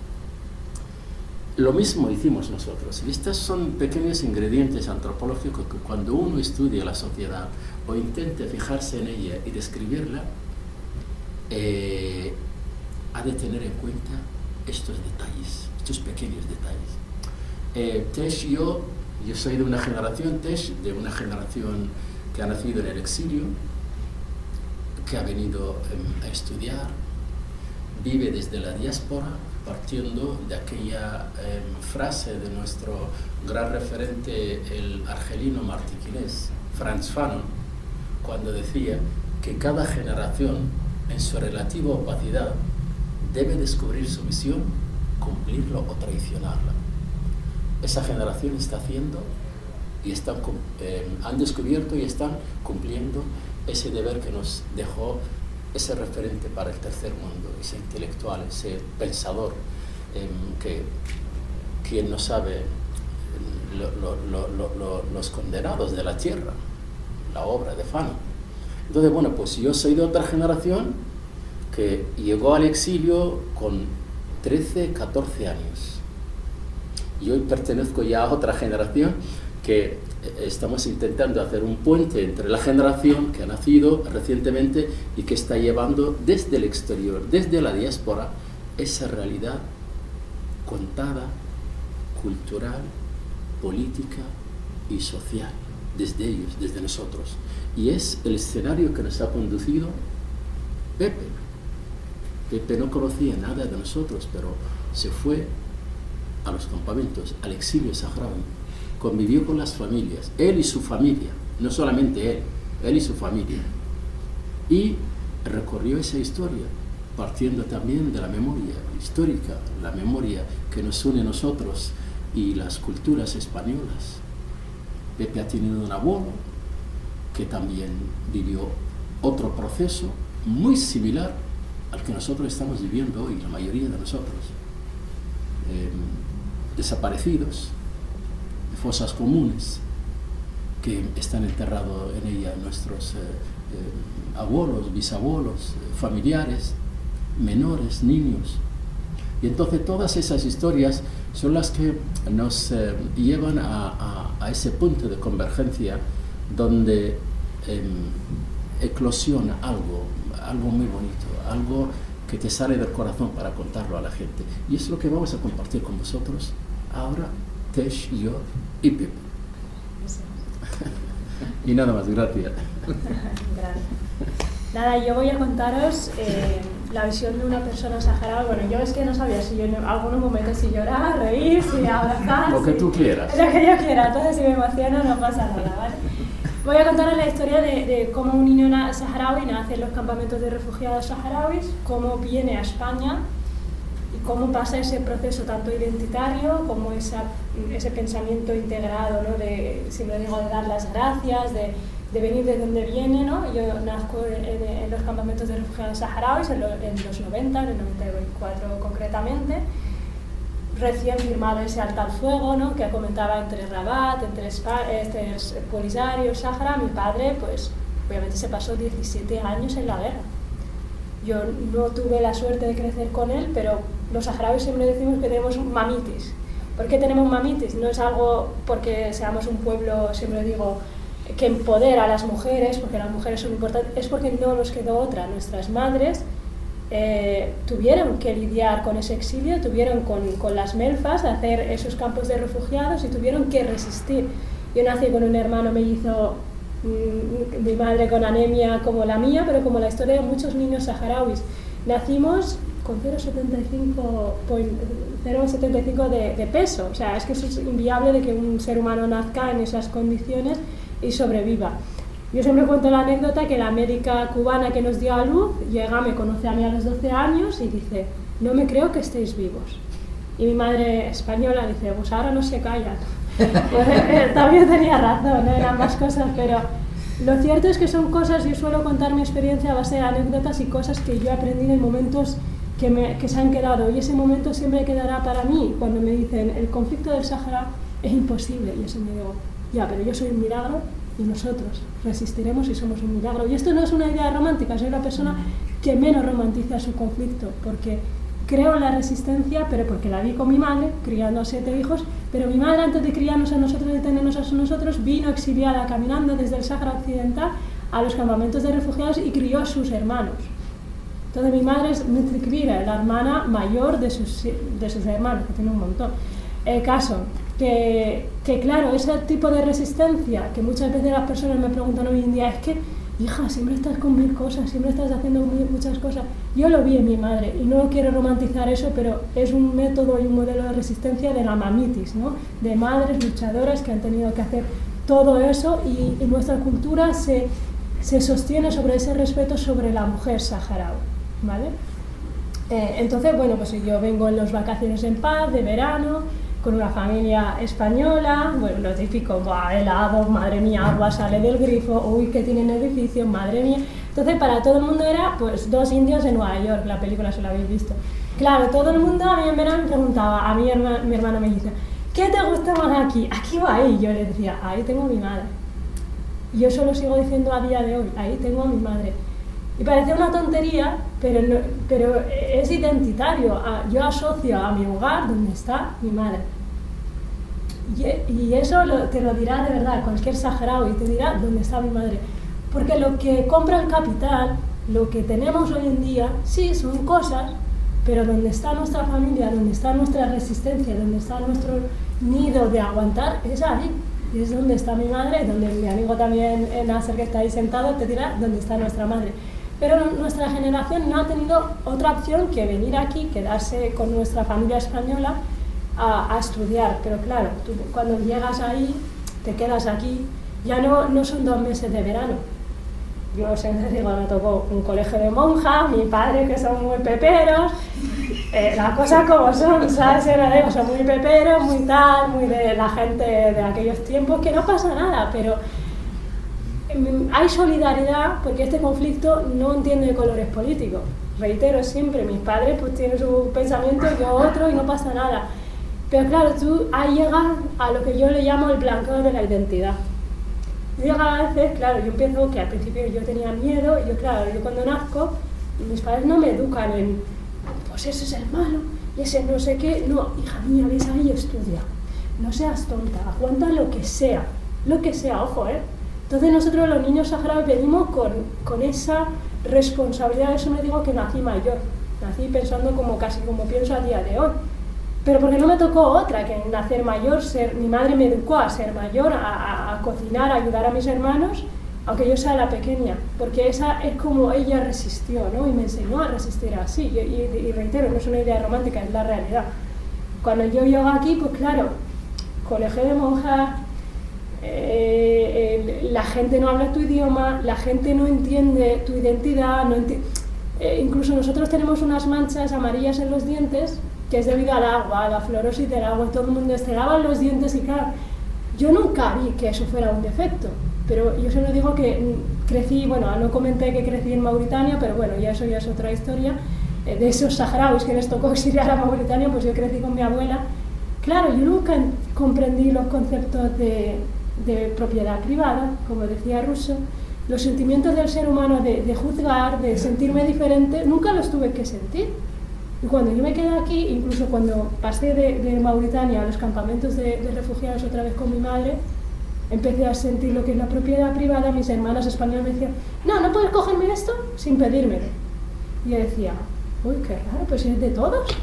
Lo mismo hicimos nosotros. Y estos son pequeños ingredientes antropológicos que cuando uno estudia la sociedad o intente fijarse en ella y describirla, ha de tener en cuenta estos detalles, estos pequeños detalles. Tesh y yo soy de una generación, Tesh, de una generación que ha nacido en el exilio, que ha venido a estudiar, vive desde la diáspora, partiendo de aquella frase de nuestro gran referente, el argelino martiquinés, Frantz Fanon, cuando decía que cada generación, en su relativa opacidad, debe descubrir su misión, cumplirlo o traicionarla. Esa generación está haciendo y han descubierto y están cumpliendo ese deber que nos dejó ese referente para el tercer mundo, ese intelectual, ese pensador, que quien no sabe los condenados de la tierra, la obra de Fanon. Entonces, bueno, pues yo soy de otra generación que llegó al exilio con 13, 14 años. Y hoy pertenezco ya a otra generación que estamos intentando hacer un puente entre la generación que ha nacido recientemente y que está llevando desde el exterior, desde la diáspora, esa realidad contada, cultural, política y social, desde ellos, desde nosotros. Y es el escenario que nos ha conducido Pepe. Pepe no conocía nada de nosotros, pero se fue a los campamentos, al exilio saharaui, convivió con las familias, él y su familia, no solamente él y su familia, y recorrió esa historia, partiendo también de la memoria histórica, la memoria que nos une a nosotros y las culturas españolas. Pepe ha tenido un abuelo que también vivió otro proceso muy similar al que nosotros estamos viviendo hoy, la mayoría de nosotros. Desaparecidos, fosas comunes, que están enterrados en ella nuestros abuelos, bisabuelos, familiares, menores, niños. Y entonces todas esas historias son las que nos llevan a ese punto de convergencia donde eclosiona algo muy bonito, algo que te sale del corazón para contarlo a la gente. Y es lo que vamos a compartir con vosotros ahora, Tesh, yo y Pepe. Y nada más, gracias. Gracias. Nada, yo voy a contaros la visión de una persona saharaui. Bueno, yo es que no sabía si yo en algunos momentos si llorar, reír, si abrazar. Lo que tú quieras. Lo que yo quiera, entonces si me emociono no pasa nada, ¿vale? Voy a contaros la historia de cómo un niño saharaui nace en los campamentos de refugiados saharauis, cómo viene a España y cómo pasa ese proceso tanto identitario como ese pensamiento integrado, ¿no? De, siempre digo, de dar las gracias, de venir de donde viene, ¿no? Yo nazco en los campamentos de refugiados saharauis en los 90, en el 94 concretamente, recién firmado ese alto al fuego, ¿no? Que comentaba entre Rabat, entre Polisario, Sáhara. Mi padre, pues, obviamente se pasó 17 años en la guerra. Yo no tuve la suerte de crecer con él, pero los saharauis siempre decimos que tenemos mamitis. ¿Por qué tenemos mamitis? No es algo porque seamos un pueblo, siempre digo, que empodera a las mujeres, porque las mujeres son importantes, es porque no nos quedó otra. Nuestras madres tuvieron que lidiar con ese exilio, tuvieron con las melfas, hacer esos campos de refugiados y tuvieron que resistir. Yo nací con un hermano mellizo, mi madre con anemia como la mía, pero como la historia de muchos niños saharauis. Nacimos con 0,75 de peso, o sea, es que eso es inviable de que un ser humano nazca en esas condiciones y sobreviva. Yo siempre cuento la anécdota que la médica cubana que nos dio a luz llega, me conoce a mí a los 12 años y dice: no me creo que estéis vivos. Y mi madre española dice: pues ahora no se callan. Pues, también tenía razón, ¿no? En ambas cosas, pero lo cierto es que son cosas, yo suelo contar mi experiencia a base de anécdotas y cosas que yo he aprendido en momentos que se han quedado, y ese momento siempre quedará para mí cuando me dicen el conflicto del Sáhara es imposible, y eso me digo, ya, pero yo soy un milagro y nosotros resistiremos y somos un milagro. Y esto no es una idea romántica, soy la persona que menos romantiza su conflicto, porque creo en la resistencia, pero porque la vi con mi madre, criando a 7 hijos, pero mi madre, antes de criarnos a nosotros, de tenernos a nosotros, vino exiliada caminando desde el Sáhara Occidental a los campamentos de refugiados y crió a sus hermanos. Entonces mi madre es Mitrikvira, la hermana mayor de sus hermanos, que tiene un montón. El caso, que claro, ese tipo de resistencia que muchas veces las personas me preguntan hoy en día, es que, hija, siempre estás con 1000 cosas, siempre estás haciendo muchas cosas. Yo lo vi en mi madre y no quiero romantizar eso, pero es un método y un modelo de resistencia de la mamitis, ¿no? De madres luchadoras que han tenido que hacer todo eso, y nuestra cultura se sostiene sobre ese respeto sobre la mujer saharaui, ¿vale? Entonces, bueno, pues yo vengo en las vacaciones en paz, de verano, con una familia española, bueno, lo típico, helado, madre mía, agua sale del grifo, uy, que tienen edificios, madre mía. Entonces, para todo el mundo era, pues, 2 indios en Nueva York, la película se la habéis visto. Claro, todo el mundo a mí en verano me preguntaba, a mí mi hermano me dice, ¿qué te gusta más aquí? ¿Aquí o ahí? Yo le decía, ahí tengo a mi madre. Y yo eso lo sigo diciendo a día de hoy, ahí tengo a mi madre. Y parece una tontería, pero es identitario. Yo asocio a mi hogar donde está mi madre. Y eso te lo dirá de verdad cualquier saharaui, te dirá dónde está mi madre. Porque lo que compra el capital, lo que tenemos hoy en día, sí, son cosas, pero donde está nuestra familia, donde está nuestra resistencia, donde está nuestro nido de aguantar, es ahí. Y es donde está mi madre, donde mi amigo también, Nasser, que está ahí sentado, te dirá dónde está nuestra madre. Pero nuestra generación no ha tenido otra opción que venir aquí, quedarse con nuestra familia española a estudiar. Pero claro, tú cuando llegas ahí, te quedas aquí, ya no son 2 meses de verano. Yo siempre digo, me tocó un colegio de monjas, mi padre, que son muy peperos, las cosas como son, ¿sabes? Siempre digo, son muy peperos, muy tal, muy de la gente de aquellos tiempos, que no pasa nada, pero hay solidaridad porque este conflicto no entiende colores políticos. Reitero siempre, mis padres pues tienen su pensamiento, yo otro, y no pasa nada. Pero claro, tú ahí llegas a lo que yo le llamo el blanqueo de la identidad. Llega a veces, claro, yo empiezo que al principio yo tenía miedo, y yo cuando nazco, mis padres no me educan en, pues ese es el malo, y ese no sé qué, no, hija mía, ves ahí y estudia, no seas tonta, aguanta lo que sea, ojo, Entonces nosotros los niños saharauis venimos con esa responsabilidad, eso me digo que nací mayor, nací pensando como casi como pienso a día de hoy. Pero porque no me tocó otra que nacer mayor, mi madre me educó a ser mayor, a cocinar, a ayudar a mis hermanos, aunque yo sea la pequeña, porque esa es como ella resistió, ¿no? Y me enseñó a resistir así, y reitero, no es una idea romántica, es la realidad. Cuando yo llego aquí, pues claro, colegio de monjas, la gente no habla tu idioma, la gente no entiende tu identidad, incluso nosotros tenemos unas manchas amarillas en los dientes, que es debido al agua, a la fluorosis del agua, todo el mundo se lava los dientes y claro, yo nunca vi que eso fuera un defecto, pero yo solo digo que crecí, bueno, no comenté que crecí en Mauritania, pero bueno, eso ya es otra historia, de esos saharauis que les tocó exiliar a Mauritania, pues yo crecí con mi abuela. Claro, yo nunca comprendí los conceptos de propiedad privada, como decía Rousseau, los sentimientos del ser humano de juzgar, de sentirme diferente, nunca los tuve que sentir. Y cuando yo me quedé aquí, incluso cuando pasé de Mauritania a los campamentos de refugiados otra vez con mi madre, empecé a sentir lo que es la propiedad privada. Mis hermanas españolas me decían, no puedes cogerme esto sin pedírmelo. Y yo decía, uy, qué raro, pues es de todos.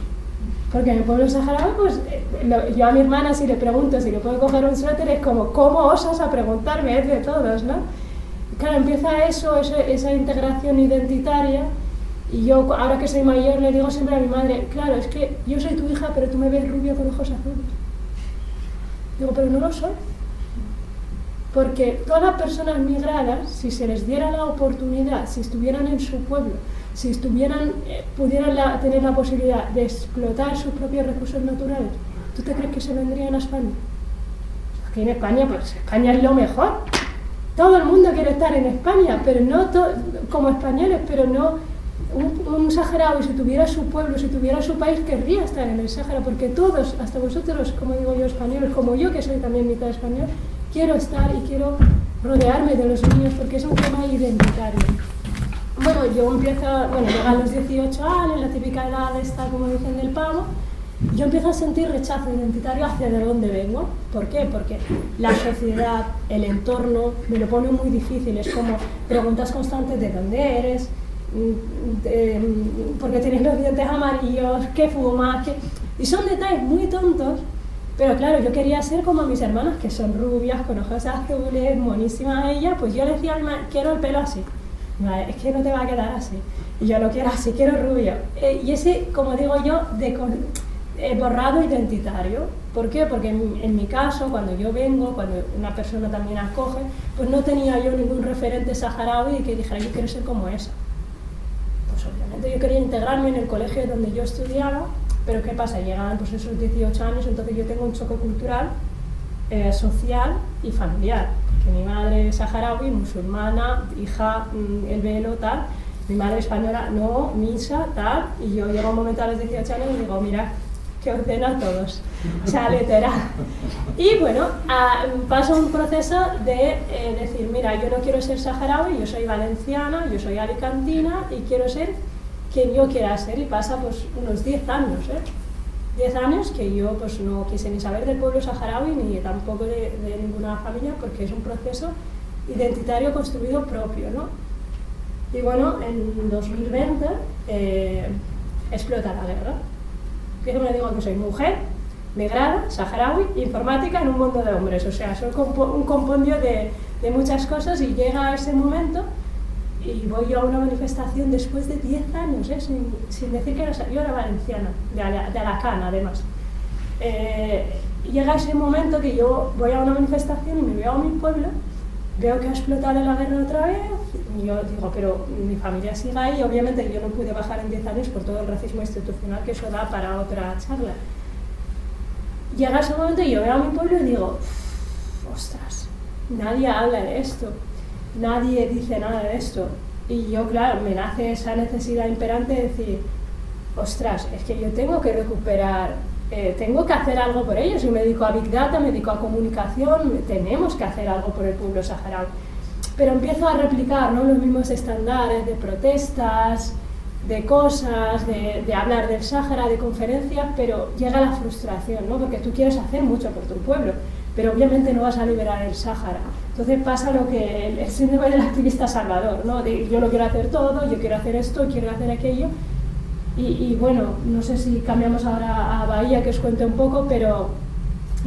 Porque en el pueblo saharaui, pues yo a mi hermana si le pregunto si le puedo coger un suéter, es como, ¿cómo osas a preguntarme? Es de todos, ¿no? Y claro, empieza esa integración identitaria. Y yo, ahora que soy mayor, le digo siempre a mi madre, claro, es que yo soy tu hija, pero tú me ves rubia con ojos azules. Digo, pero no lo soy. Porque todas las personas migradas, si se les diera la oportunidad, si estuvieran en su pueblo, si pudieran tener la posibilidad de explotar sus propios recursos naturales, ¿tú te crees que se vendrían a España? Aquí en España, pues España es lo mejor. Todo el mundo quiere estar en España, pero no como españoles, pero no... Un saharaui, si tuviera su pueblo, si tuviera su país, querría estar en el Sáhara, porque todos, hasta vosotros, como digo yo, españoles, como yo que soy también mitad español, quiero estar y quiero rodearme de los niños porque es un tema identitario. Bueno, llegan los 18 años, la típica edad esta, como dicen, del pavo, yo empiezo a sentir rechazo identitario hacia de dónde vengo. ¿Por qué? Porque la sociedad, el entorno, me lo pone muy difícil, es como preguntas constantes de dónde eres, porque tienes los dientes amarillos, qué fumas, y son detalles muy tontos, pero claro, yo quería ser como mis hermanas, que son rubias, con ojos azules, monísimas ella, pues yo le decía a mi madre, quiero el pelo así, es que no te va a quedar así, y yo lo quiero así, quiero rubio, y ese, como digo yo, borrado identitario. ¿Por qué? Porque en mi caso, cuando yo vengo, cuando una persona también acoge, pues no tenía yo ningún referente saharaui que dijera, yo quiero ser como esa. Obviamente yo quería integrarme en el colegio donde yo estudiaba, pero ¿qué pasa? Llegaban pues esos 18 años, entonces yo tengo un choque cultural, social y familiar, porque mi madre es saharaui, musulmana, hija, el velo, tal, mi madre española, no, misa, tal, y yo llego un momento a los 18 años y digo, mira, que ordeno a todos, o sea, literal. Y bueno, paso un proceso de decir, mira, yo no quiero ser saharaui, yo soy valenciana, yo soy alicantina y quiero ser quien yo quiera ser, y pasa pues unos 10 años, 10 años que yo pues no quise ni saber del pueblo saharaui ni tampoco de ninguna familia, porque es un proceso identitario construido propio, ¿no? Y bueno, en 2020 explota la guerra. Que me digo que soy mujer, migrada, saharaui, informática en un mundo de hombres, o sea, soy un compendio de muchas cosas, y llega ese momento y voy yo a una manifestación después de 10 años, sin decir que yo era valenciana, de Alacant además. Llega ese momento que yo voy a una manifestación y me veo a mi pueblo, veo que ha explotado la guerra otra vez, y yo digo, pero mi familia sigue ahí, obviamente yo no pude bajar en 10 años por todo el racismo institucional, que eso da para otra charla. Llega ese momento y yo veo a mi pueblo y digo, ostras, nadie habla de esto, nadie dice nada de esto, y yo, claro, me nace esa necesidad imperante de decir, ostras, es que yo tengo que recuperar, tengo que hacer algo por ellos. Yo me dedico a Big Data, me dedico a comunicación, tenemos que hacer algo por el pueblo saharaui. Pero empiezo a replicar, ¿no?, los mismos estándares de protestas, de cosas, de hablar del Sáhara, de conferencias, pero llega la frustración, ¿no?, porque tú quieres hacer mucho por tu pueblo, pero obviamente no vas a liberar el Sáhara. Entonces pasa lo que el síndrome del activista salvador, ¿no?, de yo lo quiero hacer todo, yo quiero hacer esto, quiero hacer aquello, Y bueno, no sé si cambiamos ahora a Bahía, que os cuente un poco, pero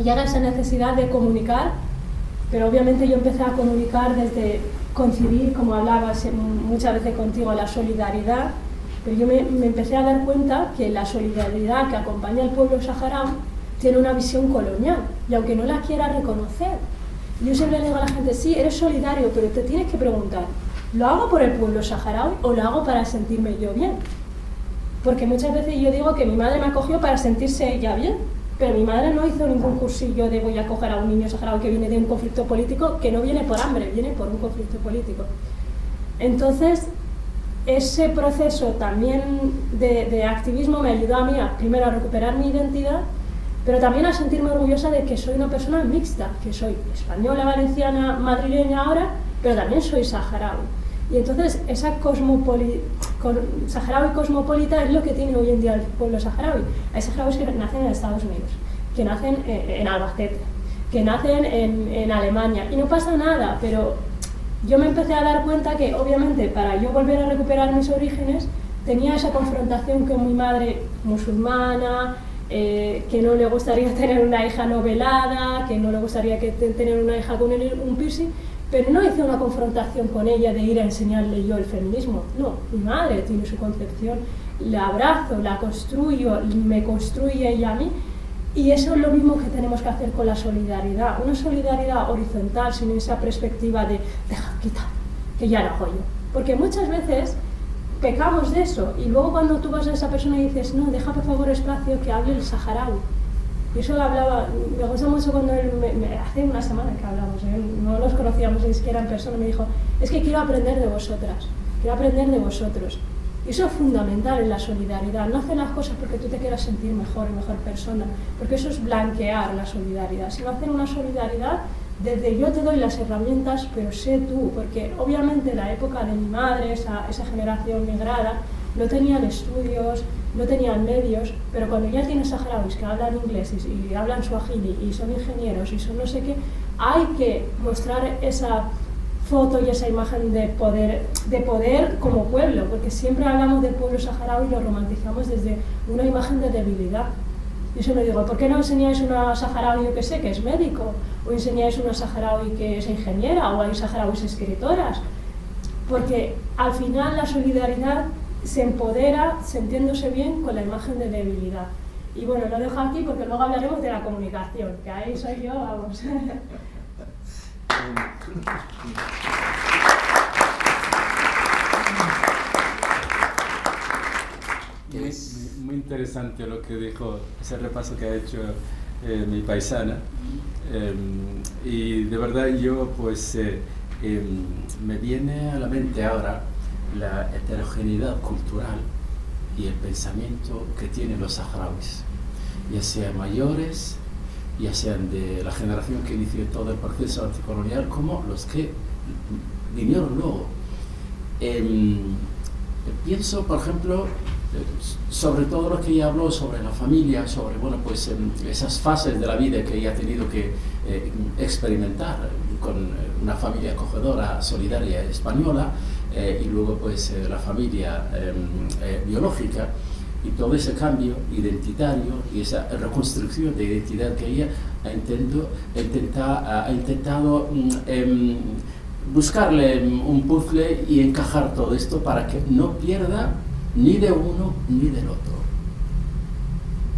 llega esa necesidad de comunicar, pero obviamente yo empecé a comunicar desde concebir, como hablabas muchas veces contigo, la solidaridad, pero yo me empecé a dar cuenta que la solidaridad que acompaña al pueblo saharaui tiene una visión colonial, y aunque no la quiera reconocer, yo siempre le digo a la gente, sí, eres solidario, pero te tienes que preguntar, ¿lo hago por el pueblo saharaui o lo hago para sentirme yo bien? Porque muchas veces yo digo que mi madre me acogió para sentirse ella bien, pero mi madre no hizo ningún cursillo de voy a acoger a un niño saharaui que viene de un conflicto político, que no viene por hambre, viene por un conflicto político. Entonces, ese proceso también de activismo me ayudó a mí primero a recuperar mi identidad, pero también a sentirme orgullosa de que soy una persona mixta, que soy española, valenciana, madrileña ahora, pero también soy saharaui. Y entonces esa saharaui cosmopolita es lo que tiene hoy en día el pueblo saharaui. Hay saharauis que nacen en Estados Unidos, que nacen en Albacete, que nacen en Alemania, y no pasa nada, pero yo me empecé a dar cuenta que obviamente para yo volver a recuperar mis orígenes tenía esa confrontación con mi madre musulmana, que no le gustaría tener una hija novelada, que no le gustaría tener una hija con un piercing, pero no hice una confrontación con ella de ir a enseñarle yo el feminismo. No, mi madre tiene su concepción, la abrazo, la construyo, me construye ella a mí, y eso es lo mismo que tenemos que hacer con la solidaridad, una solidaridad horizontal, sin esa perspectiva de deja, quita, que ya lo hago yo. Porque muchas veces pecamos de eso, y luego cuando tú vas a esa persona y dices, no, deja por favor espacio que hable el saharaui. Y eso lo hablaba, me gusta mucho cuando él, hace una semana que hablamos, no nos conocíamos ni siquiera en persona, me dijo, es que quiero aprender de vosotras, quiero aprender de vosotros. Y eso es fundamental en la solidaridad, no hacer las cosas porque tú te quieras sentir mejor y mejor persona, porque eso es blanquear la solidaridad, sino hacer una solidaridad desde yo te doy las herramientas, pero sé tú, porque obviamente la época de mi madre, esa generación migrada, no tenían estudios, no tenían medios, pero cuando ya tienes saharauis que hablan inglés y hablan suajili y son ingenieros y son no sé qué, hay que mostrar esa foto y esa imagen de poder como pueblo, porque siempre hablamos del pueblo saharaui y lo romantizamos desde una imagen de debilidad. Yo siempre digo, ¿por qué no enseñáis una saharaui, yo que sé, que es médico? ¿O enseñáis una saharaui que es ingeniera? ¿O hay saharauis escritoras? Porque al final la solidaridad se empodera sintiéndose bien con la imagen de debilidad. Y bueno, lo dejo aquí porque luego hablaremos de la comunicación, que ahí soy yo, vamos. Muy interesante lo que dijo, ese repaso que ha hecho mi paisana. Y de verdad yo pues me viene a la mente ahora la heterogeneidad cultural y el pensamiento que tienen los saharauis, ya sean mayores, ya sean de la generación que inició todo el proceso anticolonial, como los que vinieron luego. Pienso, por ejemplo, sobre todo lo que ella habló sobre la familia, sobre bueno, pues, esas fases de la vida que ella ha tenido que experimentar con una familia acogedora, solidaria, española, y luego pues la familia biológica, y todo ese cambio identitario y esa reconstrucción de identidad que ella ha intentado buscarle un puzzle y encajar todo esto para que no pierda ni de uno ni del otro.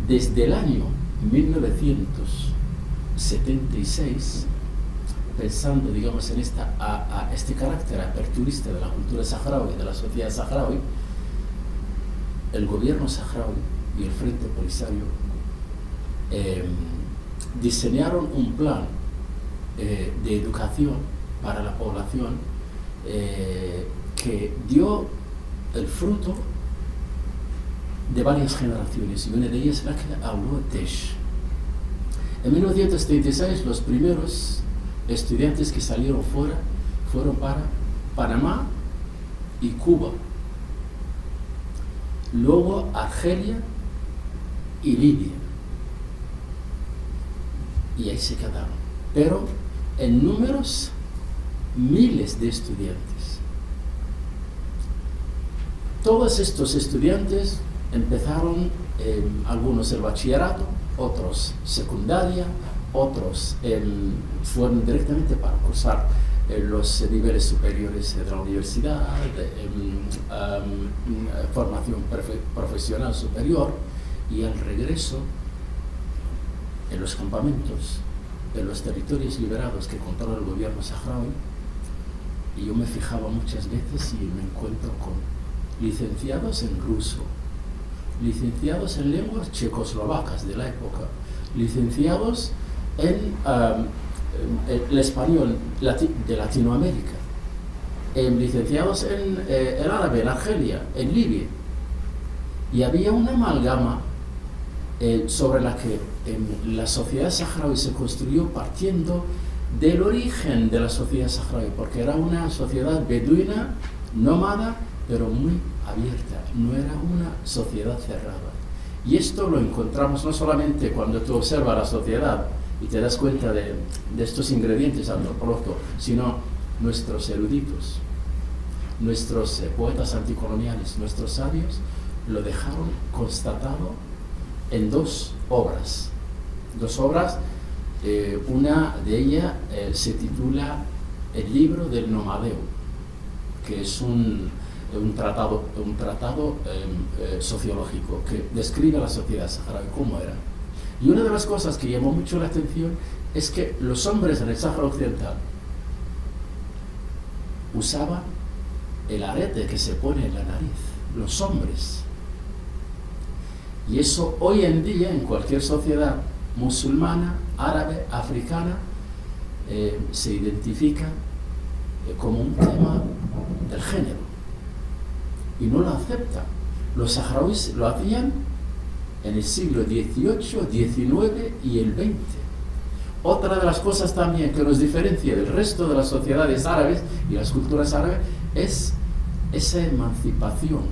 Desde el año 1976, pensando, digamos, en este carácter aperturista de la cultura saharaui, de la sociedad saharaui, el gobierno saharaui y el Frente Polisario diseñaron un plan de educación para la población que dio el fruto de varias generaciones, y una de ellas la que habló Tesh. En 1936 los primeros estudiantes que salieron fuera fueron para Panamá y Cuba, luego Argelia y Libia, y ahí se quedaron, pero en números miles de estudiantes. Todos estos estudiantes empezaron algunos el bachillerato, otros secundaria, otros fueron directamente para cursar los niveles superiores de la universidad, formación profesional superior, y al regreso en los campamentos de los territorios liberados que controla el gobierno saharaui, y yo me fijaba muchas veces y me encuentro con licenciados en ruso, licenciados en lenguas checoslovacas de la época, licenciados en el español de Latinoamérica, licenciados en el árabe, en Argelia, en Libia. Y había una amalgama sobre la que la sociedad saharaui se construyó partiendo del origen de la sociedad saharaui, porque era una sociedad beduina, nómada, pero muy abierta, no era una sociedad cerrada. Y esto lo encontramos no solamente cuando tú observas la sociedad y te das cuenta de estos ingredientes antropológicos, sino nuestros eruditos, nuestros poetas anticoloniales, nuestros sabios, lo dejaron constatado en dos obras. Una de ellas se titula El libro del nomadeo, que es un tratado sociológico que describe la sociedad saharaui, cómo era. Y una de las cosas que llamó mucho la atención es que los hombres en el Sáhara Occidental usaban el arete que se pone en la nariz, los hombres. Y eso hoy en día en cualquier sociedad musulmana, árabe, africana, se identifica como un tema del género. Y no lo aceptan. Los saharauis lo hacían en el siglo XVIII, XIX y el XX. Otra de las cosas también que nos diferencia del resto de las sociedades árabes y las culturas árabes es esa emancipación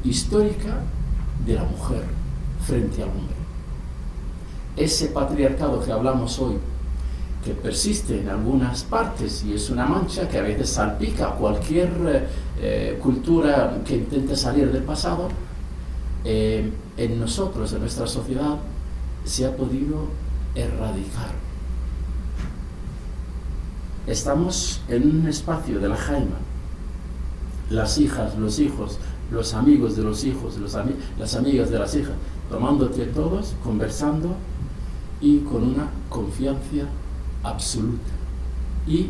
histórica de la mujer frente al hombre. Ese patriarcado que hablamos hoy, que persiste en algunas partes y es una mancha que a veces salpica a cualquier cultura que intente salir del pasado, en nosotros, en nuestra sociedad, se ha podido erradicar. Estamos en un espacio de la jaima, las hijas, los hijos, los amigos de los hijos, las amigas de las hijas, tomándote todos, conversando y con una confianza absoluta y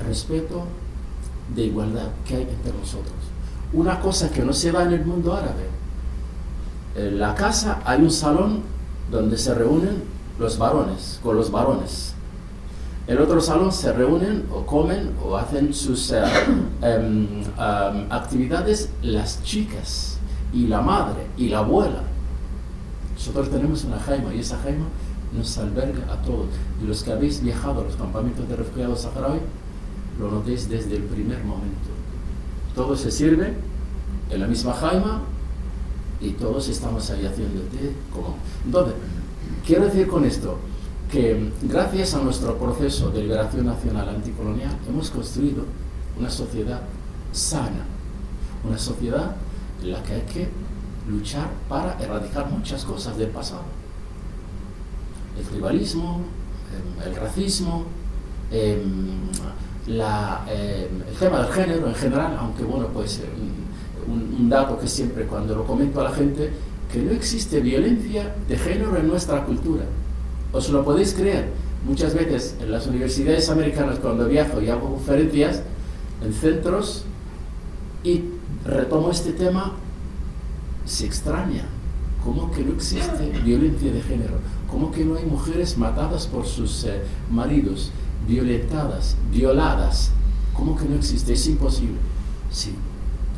respeto de igualdad que hay entre nosotros. Una cosa que no se da en el mundo árabe. En la casa hay un salón donde se reúnen los varones con los varones. El otro salón se reúnen o comen o hacen sus actividades las chicas y la madre y la abuela. Nosotros tenemos una jaima y esa jaima nos alberga a todos. Y los que habéis viajado a los campamentos de refugiados saharaui lo notéis desde el primer momento. Todos se sirven en la misma jaima y todos estamos ahí haciendo té. Entonces, quiero decir con esto que gracias a nuestro proceso de liberación nacional anticolonial hemos construido una sociedad sana, una sociedad en la que hay que luchar para erradicar muchas cosas del pasado. El tribalismo, el racismo, el tema del género en general, aunque bueno, pues un dato que siempre cuando lo comento a la gente, que no existe violencia de género en nuestra cultura. ¿Os lo podéis creer? Muchas veces en las universidades americanas cuando viajo y hago conferencias en centros y retomo este tema, se extraña. ¿Cómo que no existe violencia de género? ¿Cómo que no hay mujeres matadas por sus maridos, violentadas, violadas? ¿Cómo que no existe? Es imposible. Sí,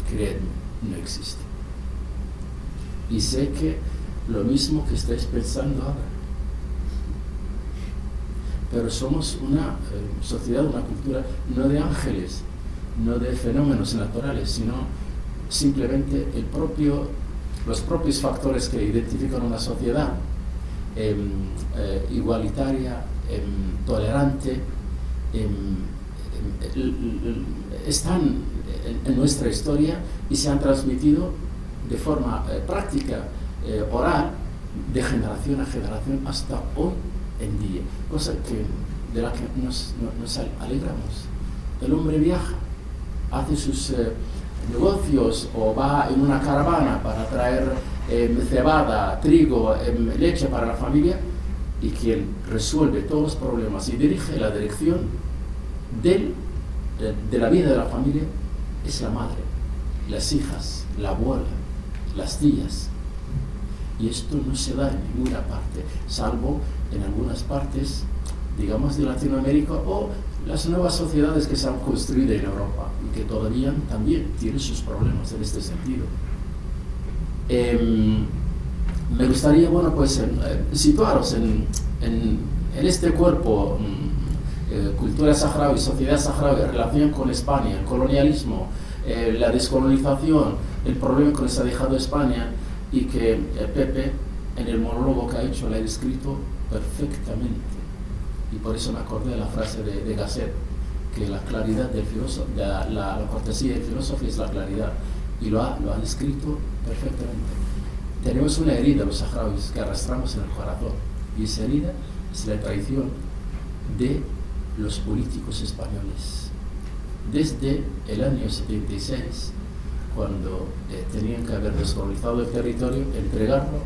creedme, no existe. Y sé que lo mismo que estáis pensando ahora. Pero somos una sociedad, una cultura, no de ángeles, no de fenómenos naturales, sino simplemente los propios factores que identifican una sociedad igualitaria, tolerante, están en nuestra historia y se han transmitido de forma práctica, oral, de generación a generación hasta hoy en día, cosa de la que nos alegramos. El hombre viaja, hace sus negocios o va en una caravana para traer cebada, trigo, leche para la familia, y quien resuelve todos los problemas y dirige la dirección de la vida de la familia es la madre, las hijas, la abuela, las tías. Y esto no se da en ninguna parte, salvo en algunas partes, digamos, de Latinoamérica o las nuevas sociedades que se han construido en Europa y que todavía también tienen sus problemas en este sentido. Me gustaría, bueno, pues situaros en este cuerpo, cultura saharaui, sociedad saharaui, relación con España, el colonialismo, la descolonización, el problema que les ha dejado España, y que Pepe, en el monólogo que ha hecho, la ha descrito perfectamente. Y por eso me acordé de la frase de Gasset, que la claridad del filósofo, la cortesía del filósofo es la claridad, y lo ha descrito perfectamente. Tenemos una herida, los saharauis, que arrastramos en el corazón, y esa herida es la traición de los políticos españoles. Desde el año 76, cuando tenían que haber descolonizado el territorio, entregarlo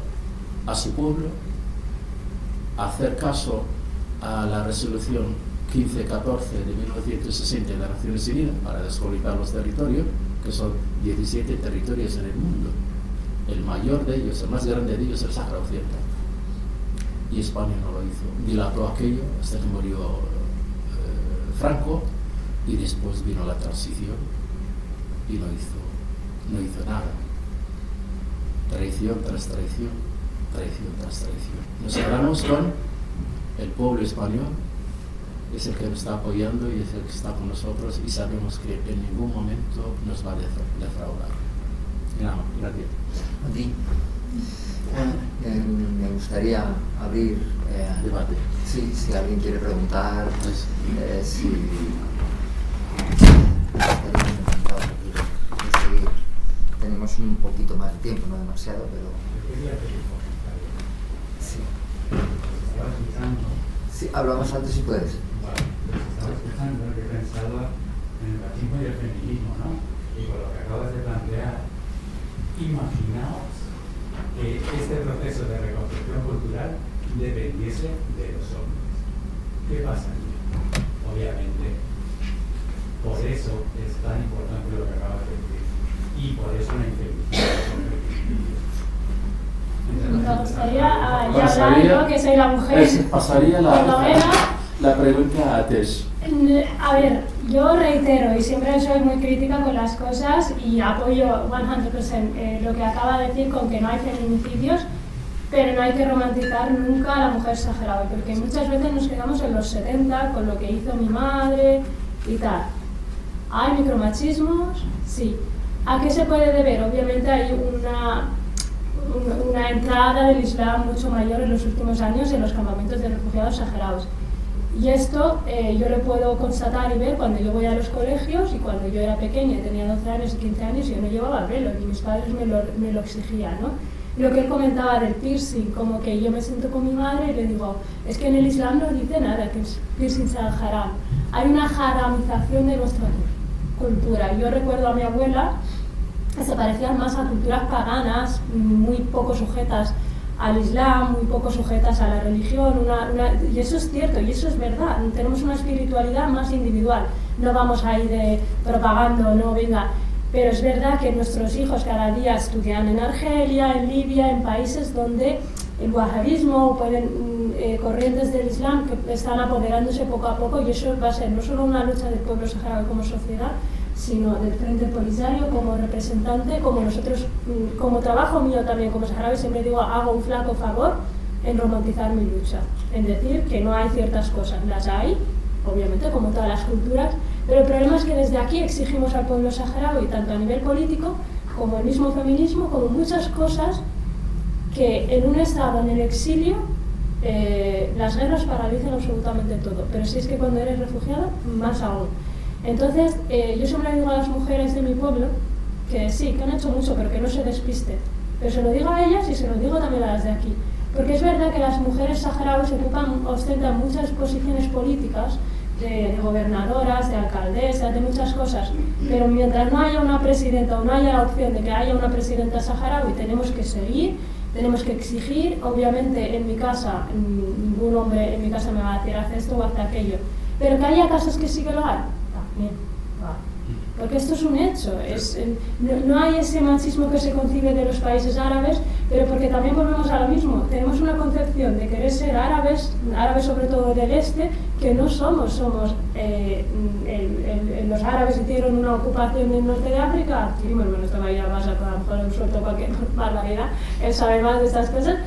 a su pueblo, hacer caso a la resolución 1514 de 1960 de las Naciones Unidas para descolonizar los territorios, que son 17 territorios en el mundo. El mayor de ellos, el más grande de ellos, es el Sáhara Occidental. Y España no lo hizo. Dilató aquello hasta que murió Franco, y después vino la transición y no hizo nada. Traición tras traición, traición tras traición. Nos quedamos con el pueblo español, es el que nos está apoyando y es el que está con nosotros, y sabemos que en ningún momento nos va a defraudar. Nada más, gracias. A ti. Me gustaría abrir debate. Sí, si alguien quiere preguntar, si seguir. Tenemos un poquito más de tiempo, no demasiado, pero sí. Sí, hablamos antes si puedes. Estaba escuchando lo que pensaba en el machismo y el feminismo, ¿no? Y por lo que acabas de plantear, imaginaos que este proceso de reconstrucción cultural dependiese de los hombres. ¿Qué pasaría? Obviamente, por eso es tan importante lo que acabas de decir, y por eso la infelicidad. Me gustaría hablar yo, que soy la mujer. Pasaría la pregunta a Tess. A ver, yo reitero y siempre soy muy crítica con las cosas y apoyo 100% lo que acaba de decir con que no hay feminicidios, pero no hay que romantizar nunca a la mujer saharaui, porque muchas veces nos quedamos en los 70 con lo que hizo mi madre y tal. ¿Hay micromachismos? Sí. ¿A qué se puede deber? Obviamente hay una entrada del Islam mucho mayor en los últimos años en los campamentos de refugiados saharauis. Y esto yo lo puedo constatar y ver cuando yo voy a los colegios, y cuando yo era pequeña, tenía 12 años y 15 años, yo no llevaba velo y mis padres me lo exigían, ¿no? Lo que él comentaba del piercing, como que yo me siento con mi madre y le digo, es que en el Islam no dice nada que el piercing sea haram. Hay una haramización de nuestra cultura. Yo recuerdo a mi abuela que se parecían más a culturas paganas, muy poco sujetas al Islam, muy poco sujetas a la religión, y eso es cierto, y eso es verdad. Tenemos una espiritualidad más individual, no vamos a ir propagando, no, venga, pero es verdad que nuestros hijos cada día estudian en Argelia, en Libia, en países donde el wahabismo, corrientes del Islam que están apoderándose poco a poco, y eso va a ser no solo una lucha del pueblo saharaui como sociedad, sino del Frente Polisario como representante, como nosotros, como trabajo mío también como saharaui, siempre digo, hago un flaco favor en romantizar mi lucha, en decir que no hay ciertas cosas, las hay, obviamente, como todas las culturas, pero el problema es que desde aquí exigimos al pueblo saharaui, tanto a nivel político, como el mismo feminismo, como muchas cosas, que en un estado, en el exilio, las guerras paralizan absolutamente todo, pero si es que cuando eres refugiado, más aún. Entonces, yo siempre digo a las mujeres de mi pueblo que sí, que han hecho mucho, pero que no se despiste. Pero se lo digo a ellas y se lo digo también a las de aquí. Porque es verdad que las mujeres saharauis ostentan muchas posiciones políticas, de gobernadoras, de alcaldesas, de muchas cosas, pero mientras no haya una presidenta o no haya la opción de que haya una presidenta saharaui, tenemos que seguir, tenemos que exigir. Obviamente en mi casa, ningún hombre en mi casa me va a decir haz esto o haz aquello, pero que haya casas que sí que lo hagan, también, porque esto es un hecho, no hay ese machismo que se concibe de los países árabes, pero porque también volvemos a lo mismo, tenemos una concepción de querer ser árabes sobre todo del este, que no somos los árabes hicieron una ocupación del norte de África, adquirimos, bueno, esto va a ir a más, a lo mejor suelto cualquier barbaridad, él sabe más de estas cosas,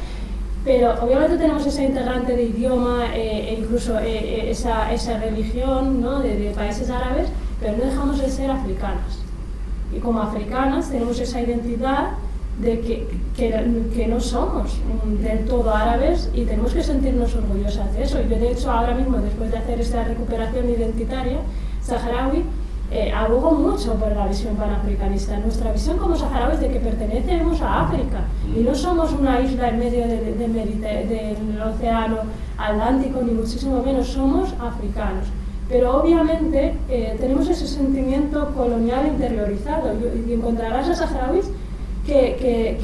pero obviamente tenemos ese integrante de idioma e incluso esa religión, ¿no?, de países árabes, pero no dejamos de ser africanas. Y como africanas tenemos esa identidad de que no somos del todo árabes y tenemos que sentirnos orgullosas de eso. Y yo, de hecho, ahora mismo, después de hacer esta recuperación identitaria saharaui, abogo mucho por la visión panafricanista. Nuestra visión como saharauis de que pertenecemos a África y no somos una isla en medio del océano Atlántico, ni muchísimo menos, somos africanos. Pero obviamente tenemos ese sentimiento colonial interiorizado y encontrarás a saharauis que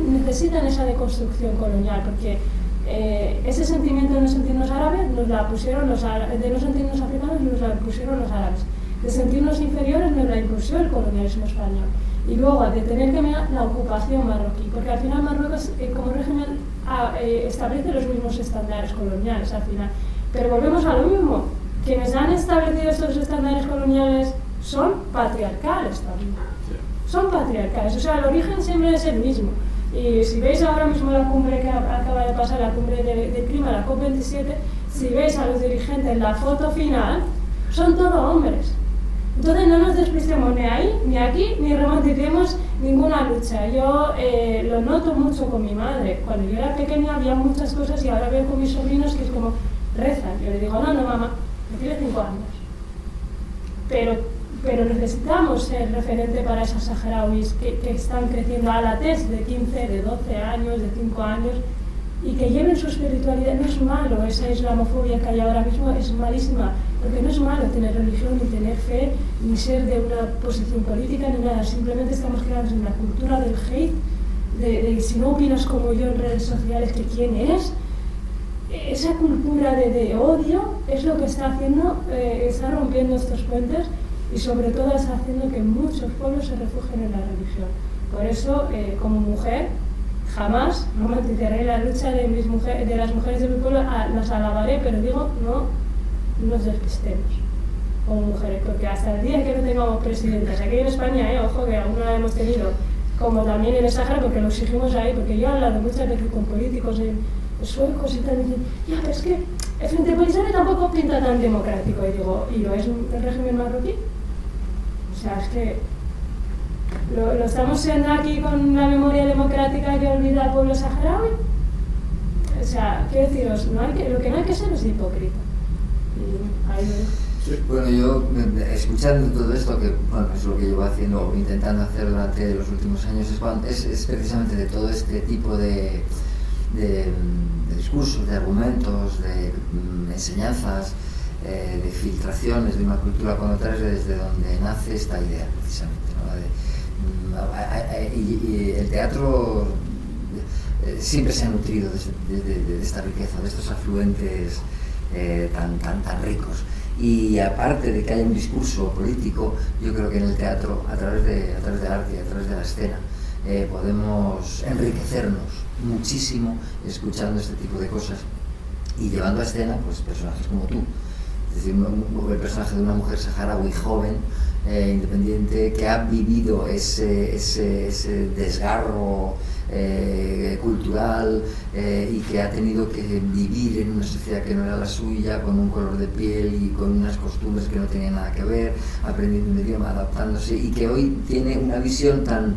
necesitan esa deconstrucción colonial, porque ese sentimiento de no sentirnos árabes nos la pusieron de no sentirnos africanos nos la pusieron los árabes, de sentirnos inferiores nos la impuso el colonialismo español, y luego de tener que mirar la ocupación marroquí, porque al final Marruecos como régimen establece los mismos estándares coloniales al final. Pero volvemos a lo mismo, quienes han establecido estos estándares coloniales son patriarcales también, son patriarcales, o sea, el origen siempre es el mismo. Y si veis ahora mismo la cumbre que acaba de pasar, la cumbre de clima, la COP27, si veis a los dirigentes en la foto final, son todos hombres. Entonces no nos despistemos ni ahí, ni aquí, ni romanticemos ninguna lucha. Yo lo noto mucho con mi madre. Cuando yo era pequeña había muchas cosas y ahora veo con mis sobrinos que es como rezan. Yo le digo, no mamá, me tiene 5 años. Pero necesitamos ser referente para esas saharauis que están creciendo a la tez de 15, de 12 años, de 5 años, y que lleven su espiritualidad. No es malo, esa islamofobia que hay ahora mismo es malísima, porque no es malo tener religión, ni tener fe, ni ser de una posición política, ni nada. Simplemente estamos creando una cultura del hate, de si no opinas como yo en redes sociales, que quién es. Esa cultura de odio es lo que está haciendo, está rompiendo estos puentes y sobre todo está haciendo que muchos pueblos se refugien en la religión. Por eso, como mujer, jamás romantizaré la lucha de las mujeres de mi pueblo, las alabaré, pero digo, no nos despistemos como mujeres, porque hasta el día que no tengamos presidentas, aquí en España, ojo que aún no la hemos tenido, como también en el Sáhara, porque lo exigimos ahí, porque yo he hablado muchas veces con políticos suecos y tal, y dicen, ya, pero es que el Frente Polisario tampoco pinta tan democrático, y digo, ¿y lo es el régimen marroquí? O sea, es que lo estamos siendo aquí con la memoria democrática que olvida al pueblo saharaui. O sea, quiero deciros, lo que no hay que ser es hipócrita. Y ahí lo dejo. Sí. Bueno, yo escuchando todo esto, que bueno, es lo que llevo haciendo o intentando hacer durante los últimos años, es precisamente de todo este tipo de discursos, de argumentos, de enseñanzas, de filtraciones de una cultura con otra, desde donde nace esta idea, precisamente, ¿no? Y el teatro siempre se ha nutrido de esta riqueza, de estos afluentes tan ricos. Y aparte de que haya un discurso político, yo creo que en el teatro, a través del arte y a través de la escena, podemos enriquecernos muchísimo escuchando este tipo de cosas y llevando a escena pues personajes como tú, es decir, el personaje de una mujer saharaui joven, independiente, que ha vivido ese desgarro cultural y que ha tenido que vivir en una sociedad que no era la suya, con un color de piel y con unas costumbres que no tenían nada que ver, aprendiendo un idioma, adaptándose, y que hoy tiene una visión tan,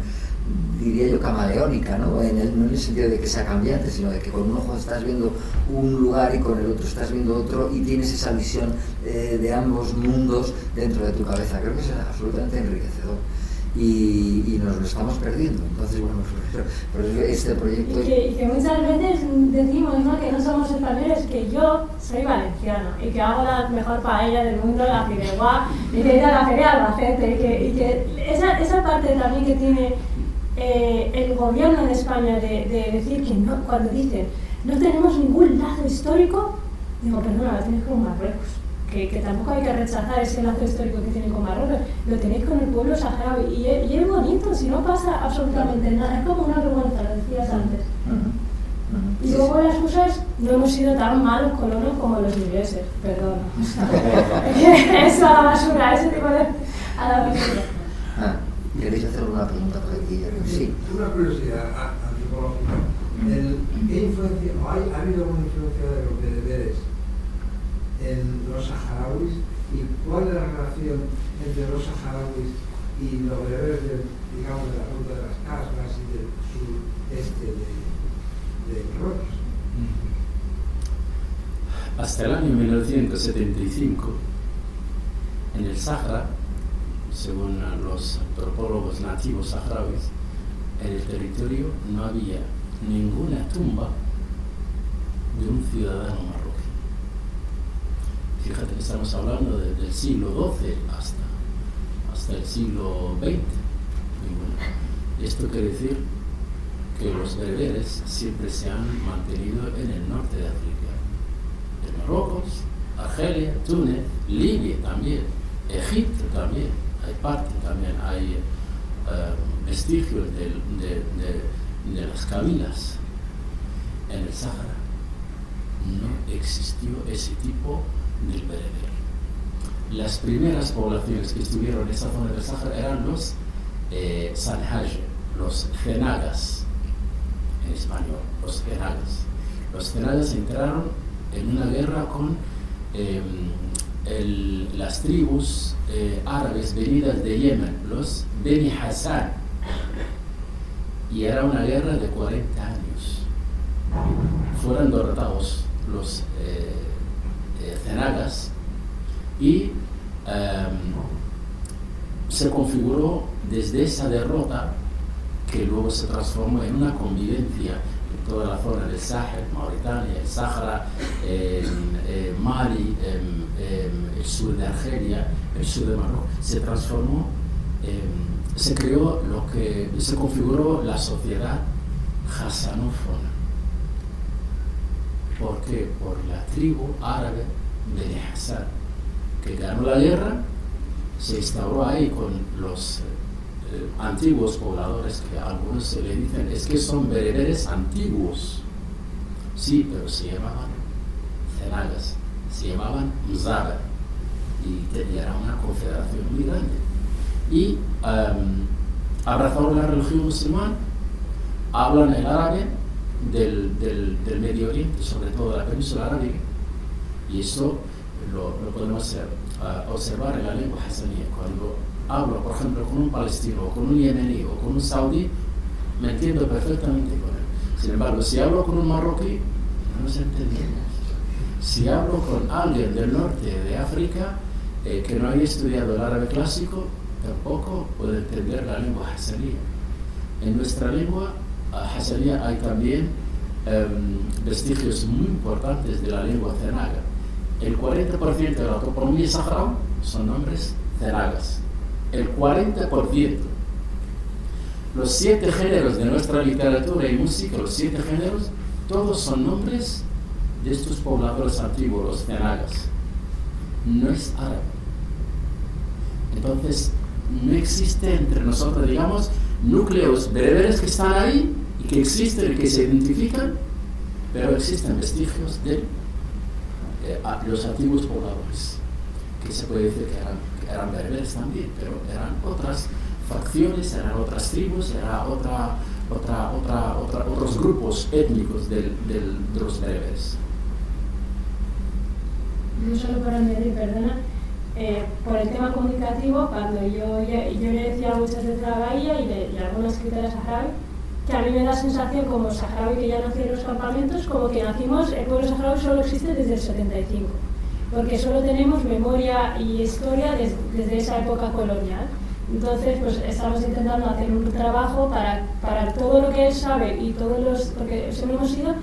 diría yo, camaleónica, ¿no? No en el sentido de que sea cambiante, sino de que con un ojo estás viendo un lugar y con el otro estás viendo otro, y tienes esa visión de ambos mundos dentro de tu cabeza. Creo que es absolutamente enriquecedor. y nos lo estamos perdiendo. Entonces, bueno, por eso este proyecto... Y que muchas veces decimos, ¿no?, que no somos españoles, que yo soy valenciano y que hago la mejor paella del mundo, la fideuá, y que he ido a la feria de Albacete, y que esa parte también que tiene el gobierno de España de decir que no, cuando dicen no tenemos ningún lazo histórico, digo, perdona, lo tenéis con Marruecos, que tampoco hay que rechazar ese lazo histórico que tienen con Marruecos, lo tenéis con el pueblo saharaui, y es bonito, si no pasa absolutamente nada, es como una vergüenza, lo decías antes. Y luego las cosas, no hemos sido tan malos colonos como los ingleses, perdón. Eso a la basura, ese tipo de... a la basura. ¿Queréis hacer una pregunta por aquí? Sí. Una curiosidad antropológica. ¿Qué influencia, o ha habido alguna influencia de los bereberes en los saharauis? ¿Y cuál es la relación entre los saharauis y los bereberes, digamos, de la ruta de las Casbas y del sureste de Marruecos? Hasta el año 1975, en el Sahara, según los antropólogos nativos saharauis, en el territorio no había ninguna tumba de un ciudadano marroquí. Fíjate que estamos hablando del siglo XII hasta el siglo XX. Esto quiere decir que los bereberes siempre se han mantenido en el norte de África. En Marruecos, Argelia, Túnez, Libia también, Egipto también. Hay parte también, hay vestigios de las cabilas. En el Sahara no existió ese tipo de bereber. Las primeras poblaciones que estuvieron en esa zona del Sahara eran los Sanhaj, los Zenagas, en español, los Zenagas. Los Zenagas entraron en una guerra con las tribus árabes venidas de Yemen, los Beni Hassan, y era una guerra de 40 años. Fueron derrotados los Zenagas y se configuró desde esa derrota, que luego se transformó en una convivencia en toda la zona del Sahel, Mauritania, el Sáhara, Mali, el sur de Argelia, el sur de Marruecos. Se transformó, se configuró la sociedad hassanófona. ¿Por qué? Por la tribu árabe de Hassan, que ganó la guerra, se instauró ahí con los antiguos pobladores, que a algunos se le dicen es que son bereberes antiguos. Sí, pero se llamaban Zenagas, se llamaban Mzaber, y era una confederación muy grande. Y abrazaron la religión musulmana, hablan el árabe del Medio Oriente, sobre todo la península arábiga, y eso lo podemos observar en la lengua hasaníes. Cuando hablo, por ejemplo, con un palestino, con un yemení o con un saudí, me entiendo perfectamente con él. Sin embargo, si hablo con un marroquí, no nos entendemos. Si hablo con alguien del norte de África que no haya estudiado el árabe clásico, tampoco puede entender la lengua hasaní. En nuestra lengua hasaní hay también vestigios muy importantes de la lengua zenaga. El 40% de la toponimia saharaui son nombres zenagas. El 40%. Los 7 géneros de nuestra literatura y música, los 7 géneros, todos son nombres de estos pobladores antiguos, los zenagas. No es árabe. Entonces, no existe entre nosotros, digamos, núcleos bereberes que están ahí y que existen y que se identifican, pero existen vestigios de los antiguos pobladores, que se puede decir que eran bereberes también, pero eran otras facciones, eran otras tribus, eran otros grupos étnicos de los bereberes. No solo para añadir, perdona, por el tema comunicativo, cuando yo le decía muchas veces a Gaia y a alguna escritora saharaui, que a mí me da sensación como saharaui que ya nació en los campamentos, como que nacimos, el pueblo saharaui solo existe desde el 75, porque solo tenemos memoria y historia desde esa época colonial. Entonces, pues estamos intentando hacer un trabajo para todo lo que él sabe y todos los, porque hemos sido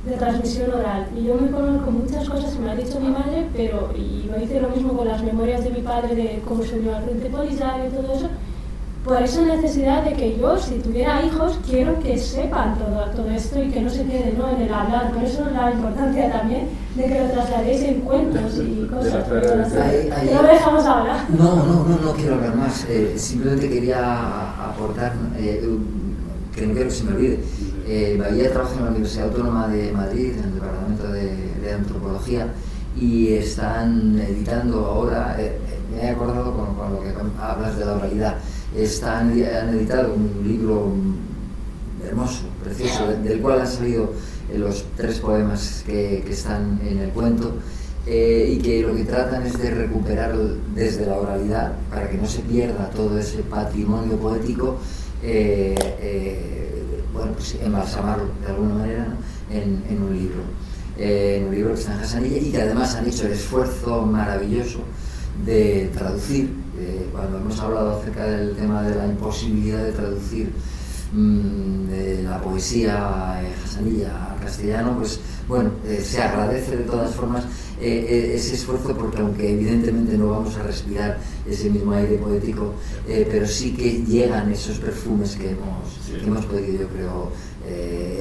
de transmisión oral. Y yo me conozco muchas cosas que me ha dicho mi madre, y lo hice lo mismo con las memorias de mi padre de cómo se unió al Frente Polisario y todo eso. Por esa necesidad de que yo, si tuviera hijos, quiero que sepan todo esto y que no se quede, ¿no?, en el hablar. Por eso la importancia también de que lo trasladéis en cuentos y cosas. No lo dejamos ahora. No quiero hablar más. Simplemente quería aportar, que no quiero que se me olvide. Bahía trabaja en la Universidad Autónoma de Madrid, en el Departamento de Antropología, y están editando ahora, me he acordado con lo que hablas de la oralidad, han editado un libro hermoso, precioso, del cual han salido los 3 poemas que están en el cuento, y que lo que tratan es de recuperar desde la oralidad, para que no se pierda todo ese patrimonio poético, bueno, pues embalsamarlo de alguna manera, ¿no?, en un libro. En un libro que está en Hassanilla, y que además han hecho el esfuerzo maravilloso de traducir. Cuando hemos hablado acerca del tema de la imposibilidad de traducir la poesía Hassanilla al castellano, pues bueno, se agradece de todas formas ese esfuerzo, porque aunque evidentemente no vamos a respirar ese mismo aire poético, pero sí que llegan esos perfumes que hemos podido, yo creo,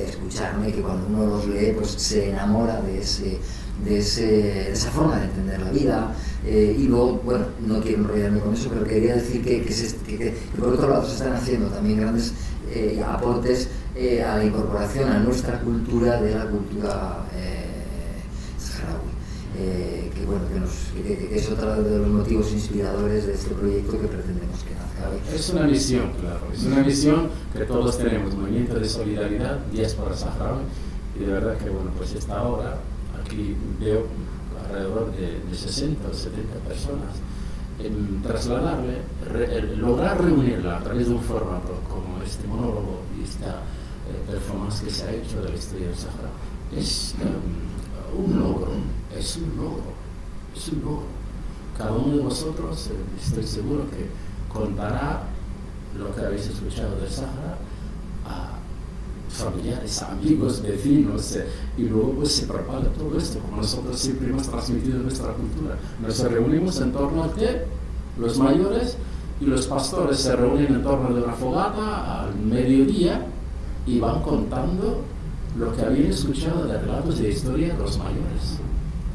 escuchar, ¿no?, y que cuando uno los lee, pues se enamora de esa forma de entender la vida. Y luego, bueno, no quiero enrollarme con eso, pero quería decir que por otro lado se están haciendo también grandes aportes a la incorporación a nuestra cultura de la cultura saharaui, que bueno, que es otro de los motivos inspiradores de este proyecto que pretendemos que nazca. Es una misión, claro, es una misión que todos tenemos, movimiento de solidaridad, diáspora saharaui, y de verdad que bueno, pues esta hora aquí veo alrededor de 60 o 70 personas, trasladarle, lograr reunirla a través de un formato como este monólogo y esta performance que se ha hecho de la historia del Sahara, es un logro. Cada uno de vosotros, estoy seguro que contará lo que habéis escuchado del Sahara a familiares, amigos, vecinos, y luego pues se propaga todo esto, como nosotros siempre hemos transmitido nuestra cultura. Nos reunimos en torno a té, los mayores, y los pastores se reúnen en torno de una fogata al mediodía y van contando lo que habían escuchado de relatos de historia de los mayores.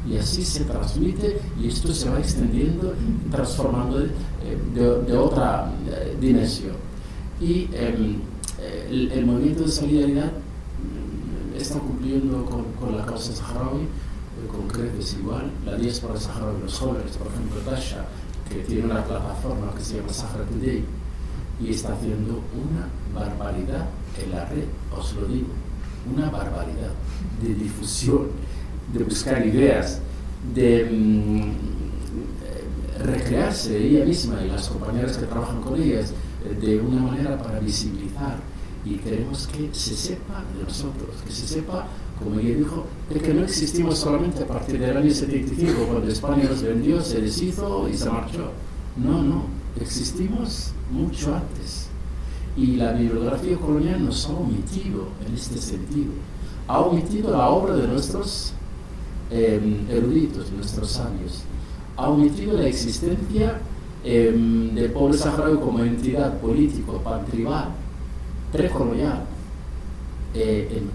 Y así se transmite, y esto se va extendiendo, transformando de otra dimensión. Y el movimiento de solidaridad está cumpliendo con la causa saharaui, con creces igual. La diáspora saharaui, los jóvenes, por ejemplo, Tasha, que tiene una plataforma que se llama Sahara Today, y está haciendo una barbaridad en la red, os lo digo, una barbaridad de difusión, de buscar ideas, de recrearse ella misma y las compañeras que trabajan con ellas de una manera para visibilizar, y queremos que se sepa de nosotros, que se sepa, como ella dijo, de que no existimos solamente a partir del año 75, cuando España nos vendió, se deshizo y se marchó. No, existimos mucho antes. Y la bibliografía colonial nos ha omitido en este sentido. Ha omitido la obra de nuestros eruditos, nuestros sabios. Ha omitido la existencia del pueblo saharaui como entidad político, pantribal, precolonial, en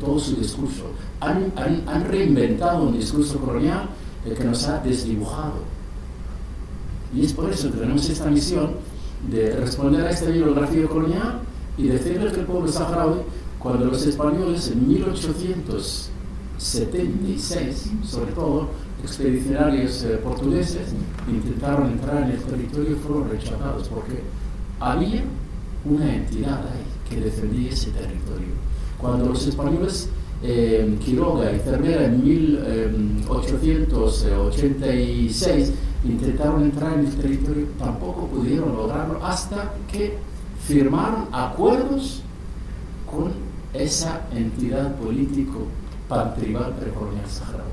todo su discurso. Han reinventado un discurso colonial que nos ha desdibujado. Y es por eso que tenemos esta misión de responder a esta bibliografía colonial y decirle que el pueblo saharaui, cuando los españoles en 1876, sobre todo, expedicionarios portugueses, intentaron entrar en el territorio, fueron rechazados porque había una entidad ahí que defendía ese territorio. Cuando los españoles, Quiroga y Cervera, en 1886 intentaron entrar en el territorio, tampoco pudieron lograrlo hasta que firmaron acuerdos con esa entidad político pantribal precolonial saharaui.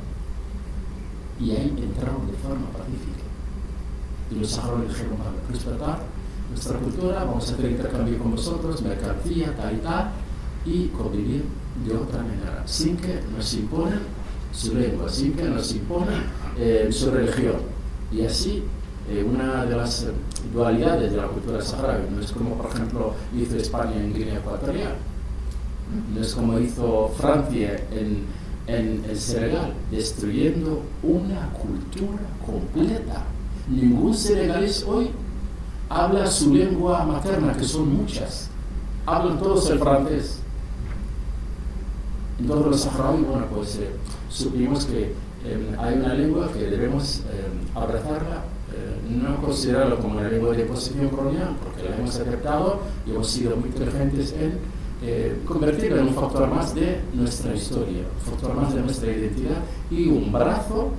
Y ahí entraron de forma pacífica. Y los saharauis dijeron, vale, respetar nuestra cultura, vamos a hacer intercambio con vosotros, mercancía, tal y tal, y convivir de otra manera, sin que nos imponen su lengua, sin que nos imponen su religión. Y así, una de las dualidades de la cultura saharaui no es como, por ejemplo, hizo España en Guinea Ecuatorial, no es como hizo Francia en el Senegal, destruyendo una cultura completa. Ningún senegalés hoy habla su lengua materna, que son muchas. Hablan todos el francés. Entonces los saharauis, bueno, pues supimos que hay una lengua que debemos abrazarla, no considerarla como una lengua de imposición colonial, porque la hemos aceptado y hemos sido muy inteligentes en convertirla en un factor más de nuestra historia, un factor más de nuestra identidad y un brazo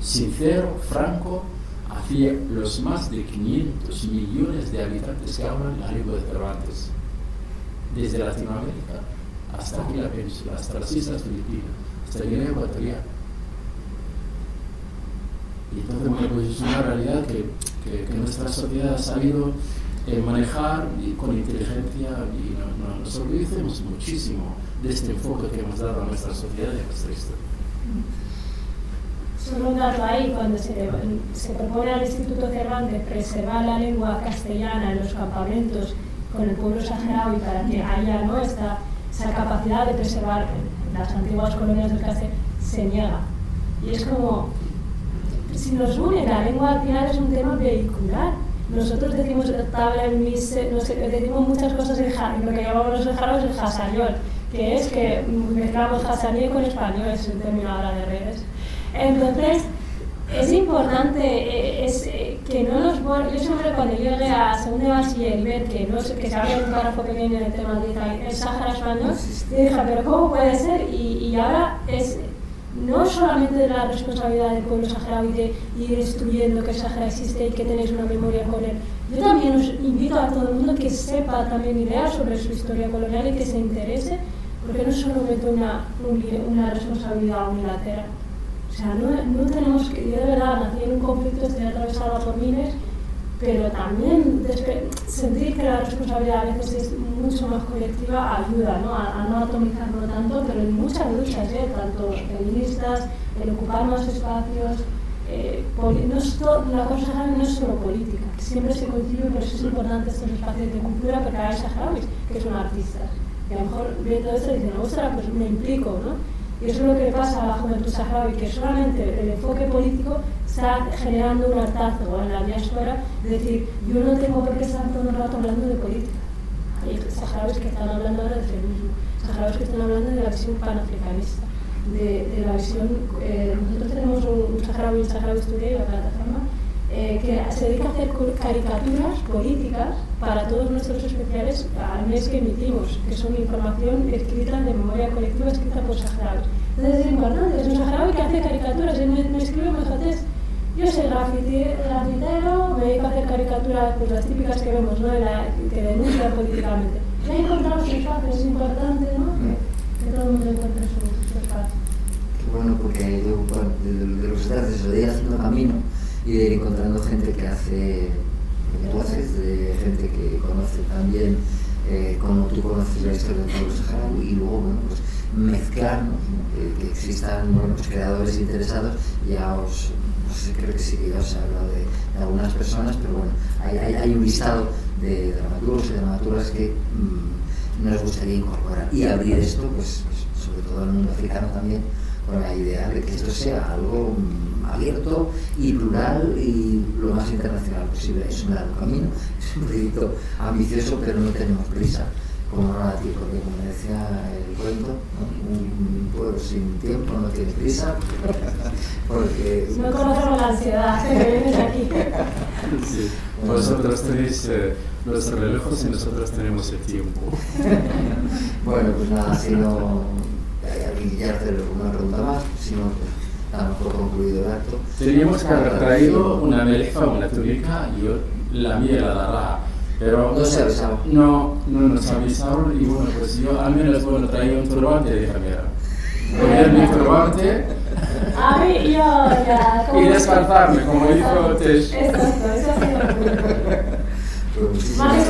sincero, franco, hacia los más de 500 millones de habitantes que hablan la lengua de Cervantes, desde Latinoamérica hasta aquí la península, hasta las Islas Filipinas, hasta Guinea Ecuatorial. Y entonces, bueno, pues es una realidad que nuestra sociedad ha sabido manejar y con inteligencia, y nos orgullecemos muchísimo de este enfoque que hemos dado a nuestra sociedad y a nuestra historia. Solo un dato ahí, cuando se propone al Instituto Cervantes preservar la lengua castellana en los campamentos con el pueblo saharaui para que haya, ¿no?, esa capacidad de preservar las antiguas colonias del Castell, se niega. Y es como, si nos une, la lengua al final es un tema vehicular. Nosotros decimos tabla, decimos muchas cosas en lo que llamamos los saharauis el hasayol, que es que mezclamos hasaní con español, es un término ahora de redes. Entonces, es importante que no nos... Yo siempre cuando llegué a segundo de bachiller y ver que se habla un párrafo pequeño del tema del Sáhara español, yo dije, pero ¿cómo puede ser? Y ahora es no solamente la responsabilidad del pueblo saharaui de ir destruyendo que el Sáhara existe y que tenéis una memoria con él. Yo también os invito a todo el mundo que sepa también ideas sobre su historia colonial y que se interese, porque no es solamente una responsabilidad unilateral. O sea, no tenemos que, yo de verdad nací en un conflicto, estoy atravesada por miles, pero también sentir que la responsabilidad a veces es mucho más colectiva ayuda, ¿no?, a no atomizarlo tanto, pero en muchas luchas, tanto feministas, el ocupar más espacios, la cosa saharaui no es solo política, que siempre se concibe, por eso es importante estos espacios de cultura, porque hay saharauis que son artistas, y a lo mejor ve todo esto y dicen, ostras, pues me implico, ¿no? Y eso es lo que pasa a la juventud saharaui, que solamente el enfoque político está generando un hartazgo en la diáspora, de decir, yo no tengo por qué estar todo el rato hablando de política. Hay saharauis que están hablando ahora de feminismo, saharauis que están hablando de la visión panafricanista, de la visión... nosotros tenemos un Saharaui Today, la plataforma, que se dedica a hacer caricaturas políticas para todos nuestros especiales al mes que emitimos, que son información escrita de memoria colectiva escrita por saharauis. Entonces es importante, es un saharaui que hace caricaturas, él me escribe, me dice, yo soy grafitero, me dedico a hacer caricaturas, pues las típicas que vemos, ¿no?, que denuncian políticamente. Y ahí encontramos su espacio, es importante, ¿no?, que todo el mundo encuentre su espacio. Qué bueno, porque yo, bueno, de los estudiantes de ir haciendo camino y de ir encontrando gente que hace lo que tú haces, de gente que conoce también, como tú conoces la historia del pueblo saharaui, y luego, bueno, pues mezclarnos, ¿no?, que existan, bueno, pues, creadores interesados. Ya creo que sí, que ya os he hablado de algunas personas, pero bueno, hay un listado de dramaturgos y dramaturgas que nos gustaría incorporar y abrir esto, pues sobre todo al mundo africano también, con la idea de que esto sea algo abierto y plural y lo más internacional posible. Es un largo camino, es un proyecto ambicioso, pero no tenemos prisa, como no la tiene, porque como decía el cuento, ¿no?, un pueblo sin tiempo no tiene prisa, porque... No conocemos la ansiedad que vienes aquí. Sí. Vosotros tenéis los relojos y nosotros tenemos el tiempo. Bueno, pues nada, si no... alguien quiere hacer una pregunta más, si no, pues damos por concluido el acto. Teníamos que haber traído una melefa o una túnica, y yo la mía la dará. Pero no se avisaron. No nos avisaron, y bueno, pues yo al menos, bueno, traía un turbante y dije, mira, poner mi turbante A mí, yo ya, como descalzarme, como hizo Tesh. Exacto, eso ha sido. Pues, Más